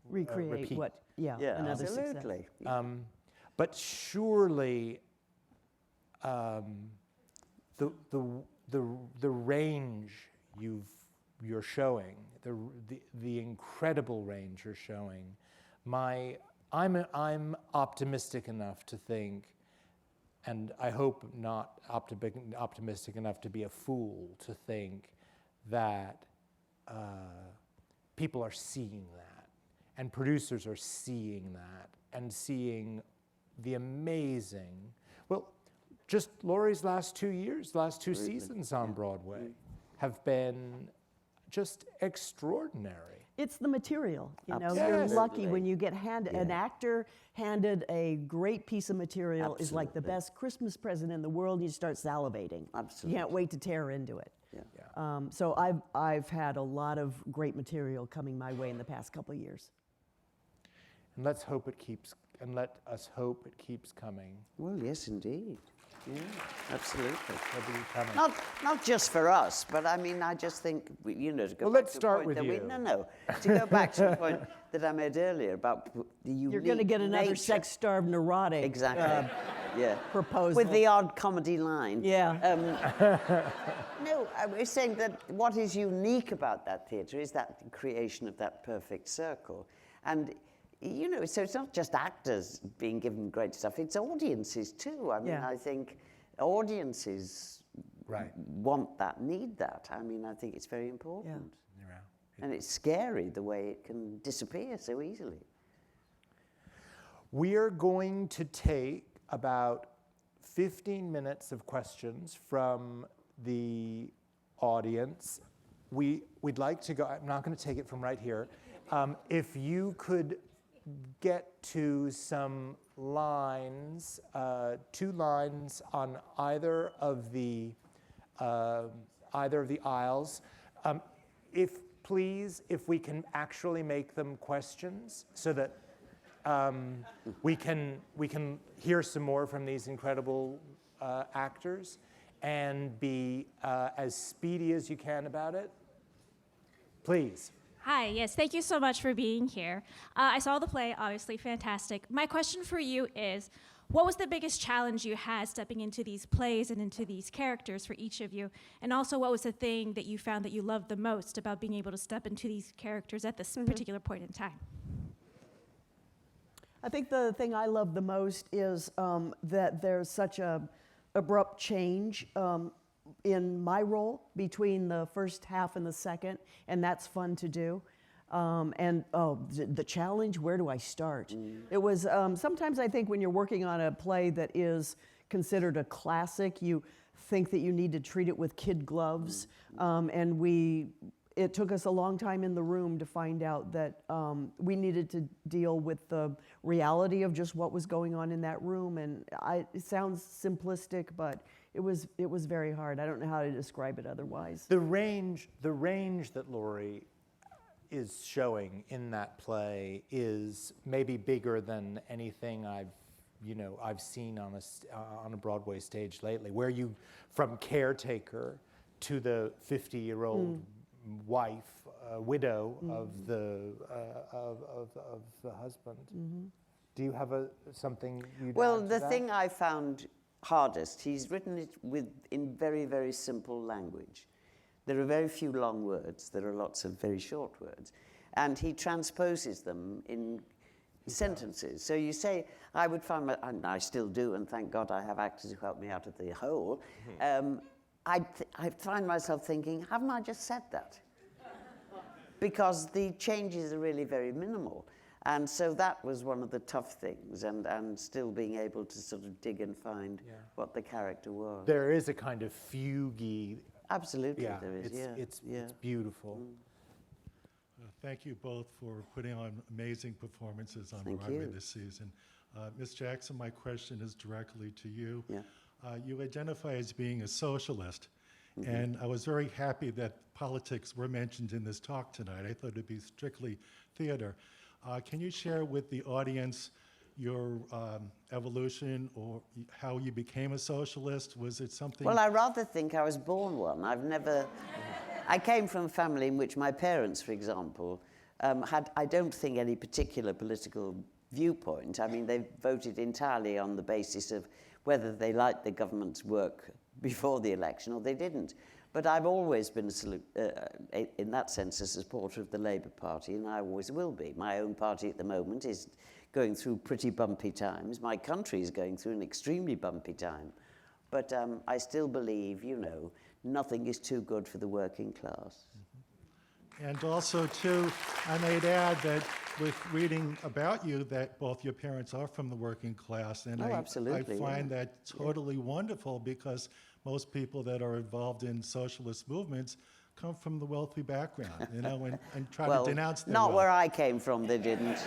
Recreate repeat. what, another success. Absolutely. But surely, the range you're showing, the incredible range you're showing, I'm optimistic enough to think, and I hope not optimistic enough to be a fool to think that people are seeing that, and producers are seeing that, and seeing the amazing, well, just Laurie's last 2 seasons on Broadway have been just extraordinary. It's the material, you know. Absolutely. You're lucky when you get an actor handed a great piece of material is like the best Christmas present in the world, and you start salivating. Absolutely. You can't wait to tear into it. Yeah. So I've had a lot of great material coming my way in the past couple of years. And let us hope it keeps coming. Well, yes, indeed. Yeah, absolutely. It'll be coming. Not just for us, but I mean, I just think, to go Well, back let's to the start point with that you. to go back to the point that I made earlier about the unique You're going to get another nature. sex-starved neurotic Exactly. Yeah. proposal. With the odd comedy line. Yeah. No, I was saying that what is unique about that theatre is that creation of that perfect circle. And, you know, so it's not just actors being given great stuff, it's audiences too. I mean, I think audiences want that, need that. I mean, I think it's very important. Yeah. And it's scary the way it can disappear so easily. We are going to take about 15 minutes of questions from the audience. We'd like to go, I'm not going to take it from right here. If you could get to some lines, 2 lines on either of the aisles. If we can actually make them questions, so that we can hear some more from these incredible actors, and be as speedy as you can about it. Please. Hi, yes, thank you so much for being here. I saw the play, obviously fantastic. My question for you is, what was the biggest challenge you had stepping into these plays and into these characters for each of you? And also, what was the thing that you found that you loved the most about being able to step into these characters at this particular point in time? I think the thing I love the most is that there's such a abrupt change in my role between the first half and the second, and that's fun to do. The challenge, where do I start? It was, sometimes I think when you're working on a play that is considered a classic, you think that you need to treat it with kid gloves. It took us a long time in the room to find out that we needed to deal with the reality of just what was going on in that room. And it sounds simplistic, but it was very hard. I don't know how to describe it otherwise. The range that Laurie is showing in that play is maybe bigger than anything I've seen on a Broadway stage lately, where you, from caretaker to the 50-year-old wife, widow of the husband. Do you have something you'd Well, add to the that? thing I found hardest, he's written it in very, very simple language. There are very few long words. There are lots of very short words. And he transposes them in sentences. So you say, I would find, and I still do, and thank God I have actors who help me out of the hole. I find myself thinking, haven't I just said that? Because the changes are really very minimal. And so that was one of the tough things, and still being able to sort of dig and find what the character was. There is a kind of fuguey. Absolutely, Yeah, there is. it's beautiful. Thank you both for putting on amazing performances on Thank Broadway you. this season. Ms. Jackson, my question is directly to you. Yeah. You identify as being a socialist, and I was very happy that politics were mentioned in this talk tonight. I thought it'd be strictly theater. Can you share with the audience your evolution or how you became a socialist? Was it something? Well, I rather think I was born one. I came from a family in which my parents, for example, had, I don't think, any particular political viewpoint. I mean, they voted entirely on the basis of whether they liked the government's work before the election or they didn't. But I've always been, in that sense, a supporter of the Labour Party, and I always will be. My own party at the moment is going through pretty bumpy times. My country is going through an extremely bumpy time. But I still believe, nothing is too good for the working class. And also, too, I might add that with reading about you, that both your parents are from the working class, and absolutely, I find that totally wonderful, because most people that are involved in socialist movements come from the wealthy background, and try to denounce their not wealth. where I came from, they didn't.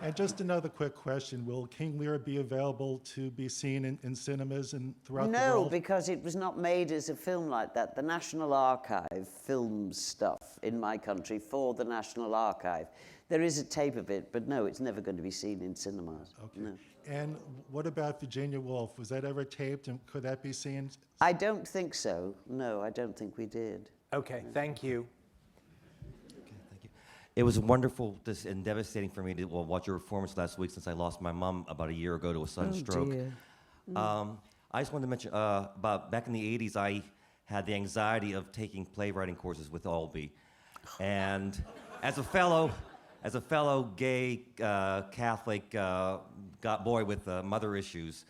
And just another quick question: will King Lear be available to be seen in cinemas and throughout the world? No, because it was not made as a film like that. The National Archive films stuff in my country for the National Archive. There is a tape of it, but no, it's never going to be seen in cinemas. Okay. No. And what about Virginia Woolf? Was that ever taped, and could that be seen? I don't think so. No, I don't think we did. Okay, thank you. It was wonderful and devastating for me to watch your performance last week, since I lost my mom about a year ago to a sudden stroke. Dear. I just wanted to mention about back in the 80s, I had the anxiety of taking playwriting courses with Albee. And as a fellow gay Catholic boy with mother issues,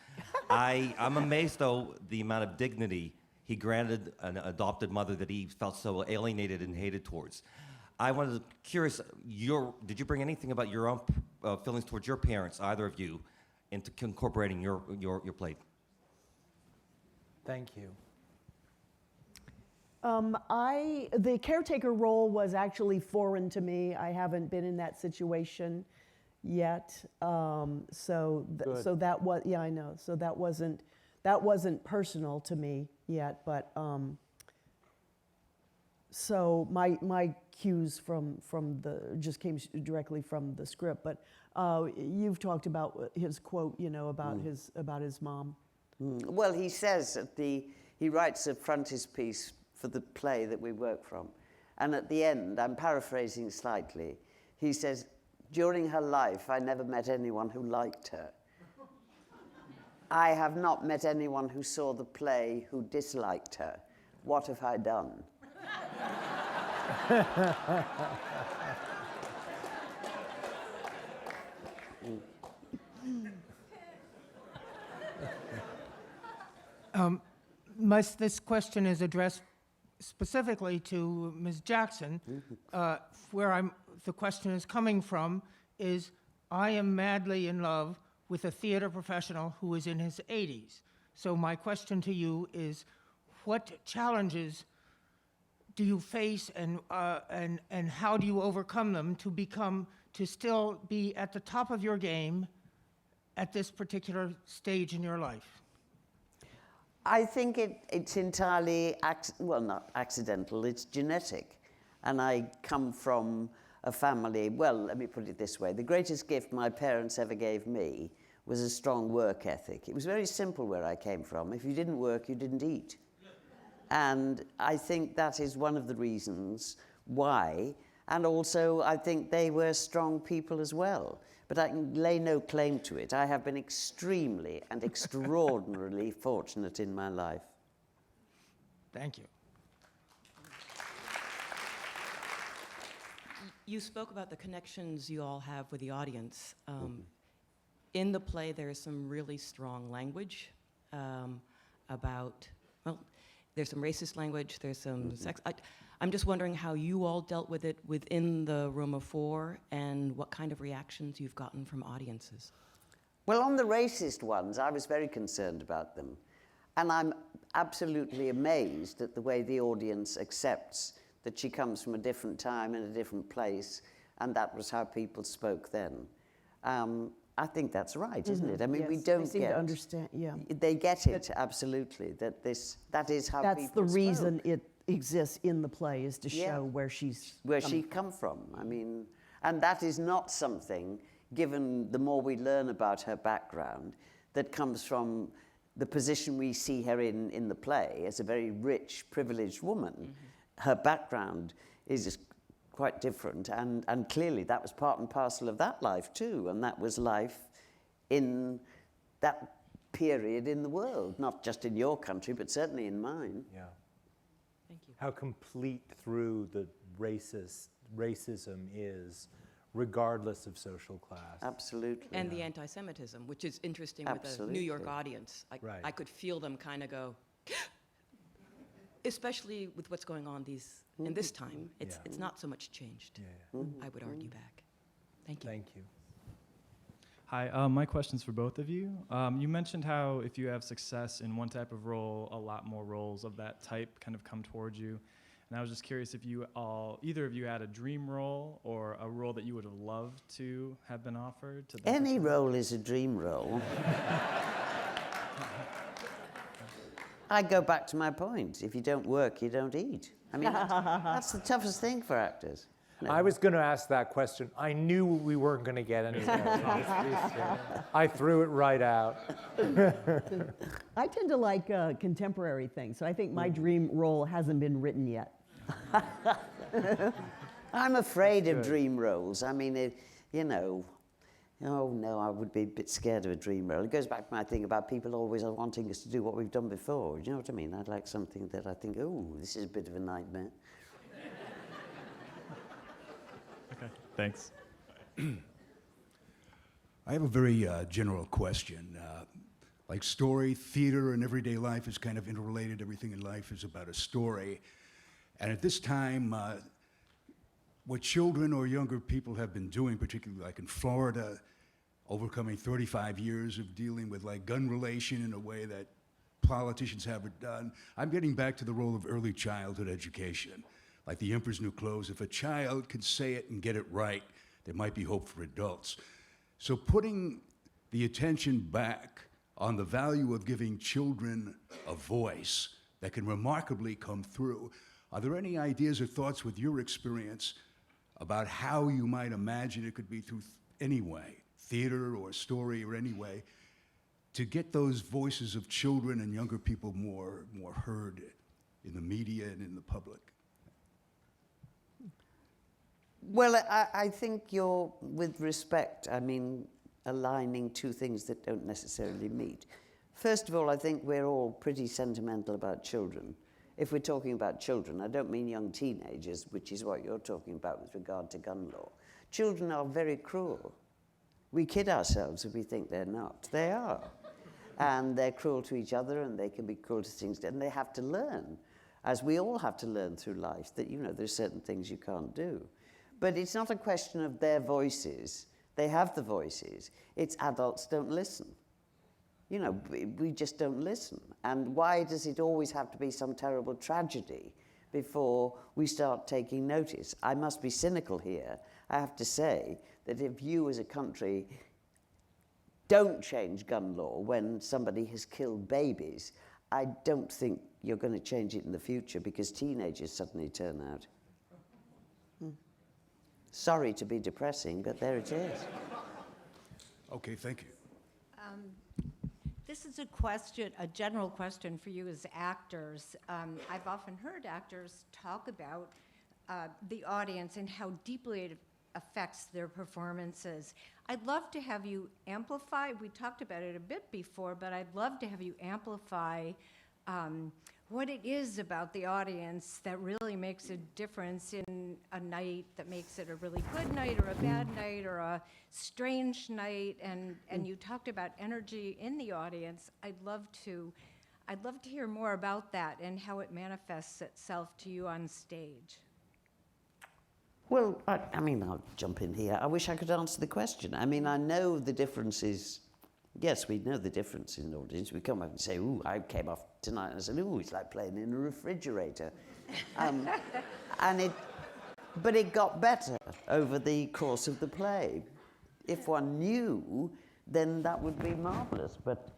I'm amazed, though, the amount of dignity he granted an adopted mother that he felt so alienated and hated towards. I was curious, did you bring anything about your own feelings towards your parents, either of you, into incorporating your play? Thank you. The caretaker role was actually foreign to me. I haven't been in that situation yet. So Good. so that was, yeah, I know. So that wasn't personal to me yet, but so my cues from the just came directly from the script. But you've talked about his quote, you know, about his mom. Well, he says he writes a frontispiece for the play that we work from. And at the end, I'm paraphrasing slightly, he says, during her life, I never met anyone who liked her. I have not met anyone who saw the play who disliked her. What have I done? This question is addressed specifically to Ms. Jackson. The question is coming from is, I am madly in love with a theater professional who is in his 80s. So my question to you is, what challenges do you face, and how do you overcome them to still be at the top of your game at this particular stage in your life? I think it's entirely, not accidental, it's genetic. And I come from a family, well, let me put it this way. The greatest gift my parents ever gave me was a strong work ethic. It was very simple where I came from. If you didn't work, you didn't eat. And I think that is one of the reasons why. And also, I think they were strong people as well. But I can lay no claim to it. I have been extremely and extraordinarily fortunate in my life. Thank you. You spoke about the connections you all have with the audience. In the play, there is some really strong language about, well, there's some racist language, there's some sex. I'm just wondering how you all dealt with it within the room of four and what kind of reactions you've gotten from audiences. Well, on the racist ones, I was very concerned about them. And I'm absolutely amazed at the way the audience accepts that she comes from a different time and a different place, and that was how people spoke then. I think that's right, isn't it? I mean, Yes, we don't they seem to understand, yeah. They get it, absolutely, that is how That's people the reason spoke. it exists in the play, is to Yeah. show where she's Where she come from. I mean, and that is not something, given the more we learn about her background, that comes from the position we see her in the play as a very rich, privileged woman. Her background is quite different, and clearly that was part and parcel of that life too, and that was life in that period in the world, not just in your country, but certainly in mine. Yeah. Thank you. How complete through the racism is, regardless of social class. Absolutely. And the anti-Semitism, which is interesting with the New York Absolutely. audience. Right. I could feel them kind of go, especially with what's going on in this time. It's not so much changed, I would argue back. Thank you. Thank you. Hi, my question's for both of you. You mentioned how if you have success in one type of role, a lot more roles of that type kind of come towards you. And I was just curious if either of you had a dream role or a role that you would have loved to have been offered. Any role is a dream role. I go back to my point. If you don't work, you don't eat. I mean, that's the toughest thing for actors. No. I was going to ask that question. I knew we weren't going to get anywhere. I threw it right out. I tend to like contemporary things, so I think my dream role hasn't been written yet. I'm afraid of good. dream roles. I mean, oh no, I would be a bit scared of a dream role. It goes back to my thing about people always wanting us to do what we've done before. Do you know what I mean? I'd like something that I think, oh, this is a bit of a nightmare. Okay, thanks. I have a very general question. Like story, theater, and everyday life is kind of interrelated. Everything in life is about a story. And at this time, what children or younger people have been doing, particularly like in Florida, overcoming 35 years of dealing with like gun relation in a way that politicians haven't done. I'm getting back to the role of early childhood education. Like the Emperor's New Clothes, if a child can say it and get it right, there might be hope for adults. So putting the attention back on the value of giving children a voice that can remarkably come through, are there any ideas or thoughts with your experience about how you might imagine it could be through any way, theater or story or any way, to get those voices of children and younger people more heard in the media and in the public? Well, I think you're, with respect, I mean, aligning two things that don't necessarily meet. First of all, I think we're all pretty sentimental about children. If we're talking about children, I don't mean young teenagers, which is what you're talking about with regard to gun law. Children are very cruel. We kid ourselves if we think they're not. They are. And they're cruel to each other, and they can be cruel to things, and they have to learn, as we all have to learn through life, that, you know, there's certain things you can't do. But it's not a question of their voices. They have the voices. It's adults don't listen. You know, we just don't listen. And why does it always have to be some terrible tragedy before we start taking notice? I must be cynical here. I have to say that if you as a country don't change gun law when somebody has killed babies, I don't think you're going to change it in the future because teenagers suddenly turn out. Sorry to be depressing, but there it is. Okay, thank you. This is a question, a general question for you as actors. I've often heard actors talk about the audience and how deeply it affects their performances. I'd love to have you amplify, we talked about it a bit before, but I'd love to have you amplify what it is about the audience that really makes a difference in a night, that makes it a really good night or a bad night or a strange night, and you talked about energy in the audience. I'd love to hear more about that and how it manifests itself to you on stage. Well, I mean, I'll jump in here. I wish I could answer the question. I mean, I know the differences. Yes, we know the difference in the audience. We come up and say, ooh, I came off tonight and I said, ooh, it's like playing in a refrigerator. But it got better over the course of the play. If one knew, then that would be marvelous. But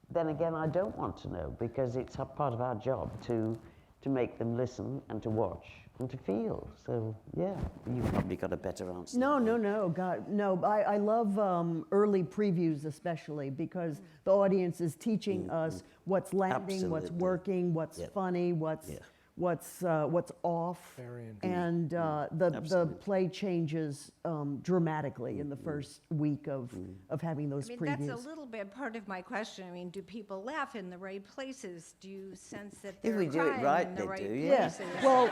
then again, I don't want to know because it's a part of our job to make them listen and to watch and to feel. So, yeah, you've probably got a better answer. No, God, no. I love early previews especially because the audience is teaching us what's landing, what's Absolutely. working, what's funny, what's off. Very indeed. And the play changes dramatically in the first week of having those previews. That's a little bit part of my question. I mean, do people laugh in the right places? Do you sense that If they're we do it crying right, in the they right do, places? Yeah. Well,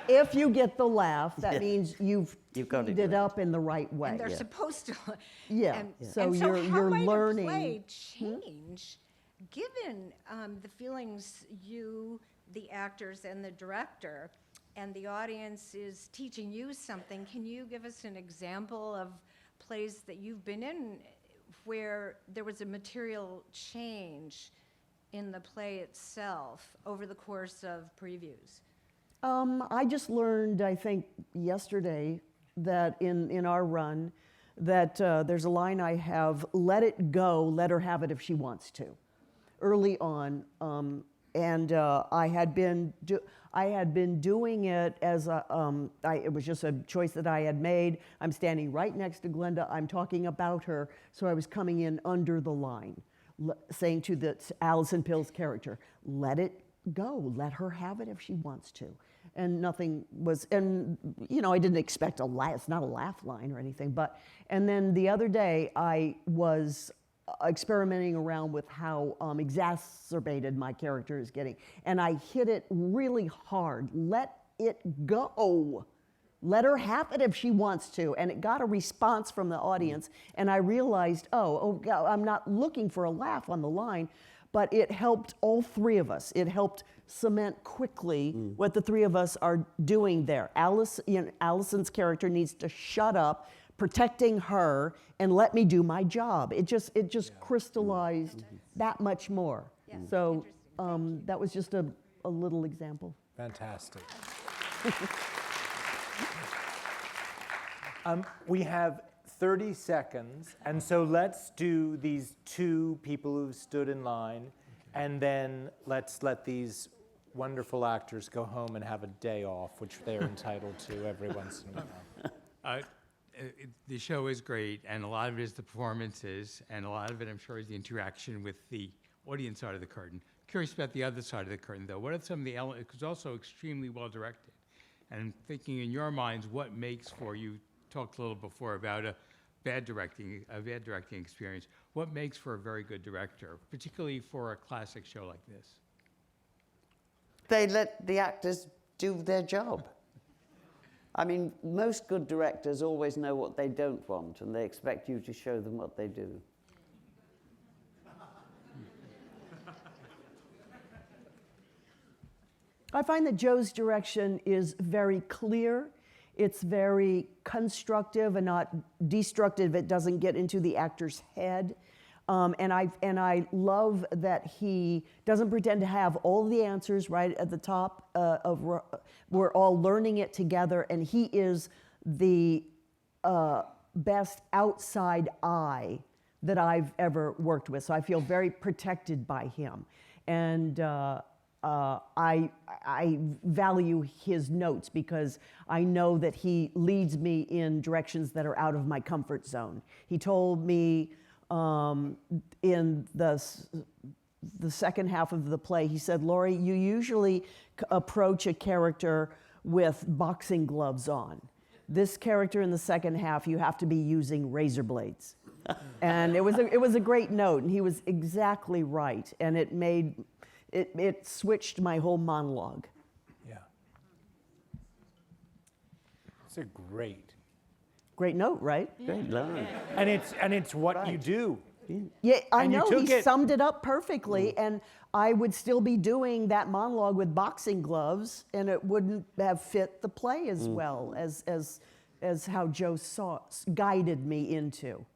if you get the laugh, that Yeah. means you've got it teed it right. up in the right way. And they're supposed to. Yeah. So So how you're might learning. a play change, given the feelings you, the actors, and the director, and the audience is teaching you something? Can you give us an example of plays that you've been in where there was a material change in the play itself over the course of previews? I just learned, I think, yesterday that in our run, that there's a line I have, let it go, let her have it if she wants to, early on. And I had been doing it as it was just a choice that I had made. I'm standing right next to Glenda, I'm talking about her, so I was coming in under the line, saying to Alison Pill's character, let it go, let her have it if she wants to. And nothing was, and you know, I didn't expect a laugh, it's not a laugh line or anything, but, and then the other day I was experimenting around with how exacerbated my character is getting, and I hit it really hard, let it go. Let her have it if she wants to. And it got a response from the audience, and I realized, oh God, I'm not looking for a laugh on the line, but it helped all three of us. It helped cement quickly what the three of us are doing there. Allison's character needs to shut up, protecting her, and let me do my job. It just crystallized that much more. Yes, So interesting. that was just a little example. Fantastic. We have 30 seconds, and so let's do these two people who've stood in line, and then let's let these wonderful actors go home and have a day off, which they're entitled to every once in a while. The show is great, and a lot of it is the performances, and a lot of it, I'm sure, is the interaction with the audience side of the curtain. Curious about the other side of the curtain, though. What are some of the elements? It's also extremely well directed. And thinking in your minds, what makes for, you talked a little before about a bad directing experience. What makes for a very good director, particularly for a classic show like this? They let the actors do their job. I mean, most good directors always know what they don't want, and they expect you to show them what they do. I find that Joe's direction is very clear. It's very constructive and not destructive. It doesn't get into the actor's head. And I love that he doesn't pretend to have all the answers right at the top we're all learning it together, and he is the best outside eye that I've ever worked with. So I feel very protected by him. And I value his notes because I know that he leads me in directions that are out of my comfort zone. He told me in the second half of the play, he said, "Laurie, you usually approach a character with boxing gloves on. This character in the second half, you have to be using razor blades." And it was a great note, and he was exactly right, and it switched my whole monologue. Yeah. It's a great note, right? Great line. And it's what you do. Yeah, I And you know, took he it- summed it up perfectly, and I would still be doing that monologue with boxing gloves, and it wouldn't have fit the play as well as how Joe guided me into.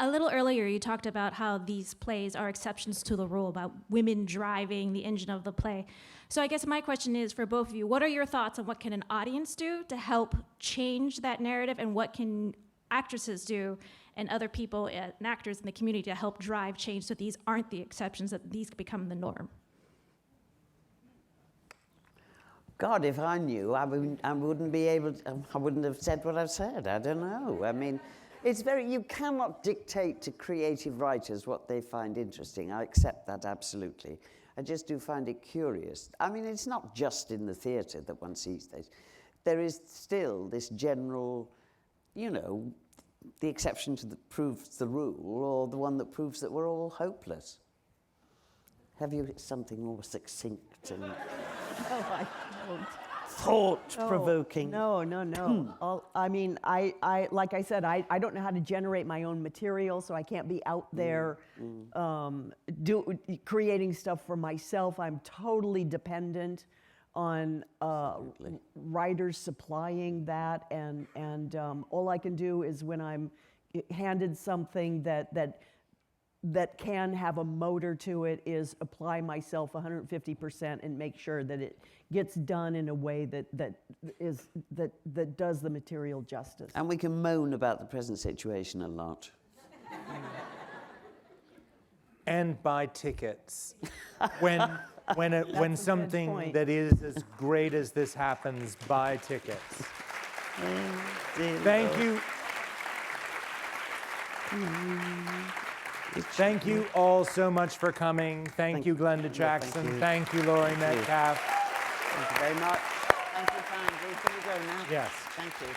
A little earlier, you talked about how these plays are exceptions to the rule, about women driving the engine of the play. So I guess my question is for both of you, what are your thoughts on what can an audience do to help change that narrative, and what can actresses do and other people and actors in the community to help drive change so these aren't the exceptions, that these become the norm? God, if I knew, I wouldn't be able to, I wouldn't have said what I've said. I don't know. I mean, you cannot dictate to creative writers what they find interesting. I accept that absolutely. I just do find it curious. I mean, it's not just in the theatre that one sees this. There is still this general, the exception to that proves the rule, or the one that proves that we're all hopeless. Have you something more succinct and I don't. thought-provoking? No. I mean, I like I said, I don't know how to generate my own material, so I can't be out there creating stuff for myself. I'm totally dependent on writers supplying that, and all I can do is when I'm handed something that can have a motor to it is apply myself 150% and make sure that it gets done in a way that does the material justice. And we can moan about the present situation a lot. And buy tickets. When something point. that is as great as this happens, buy tickets. Thank you. Thank you all so much for coming. Thank you, Glenda Jackson. Thank you, Laurie Metcalf. Thank you very much. Thank you kindly. Can we go now? Yes. Thank you.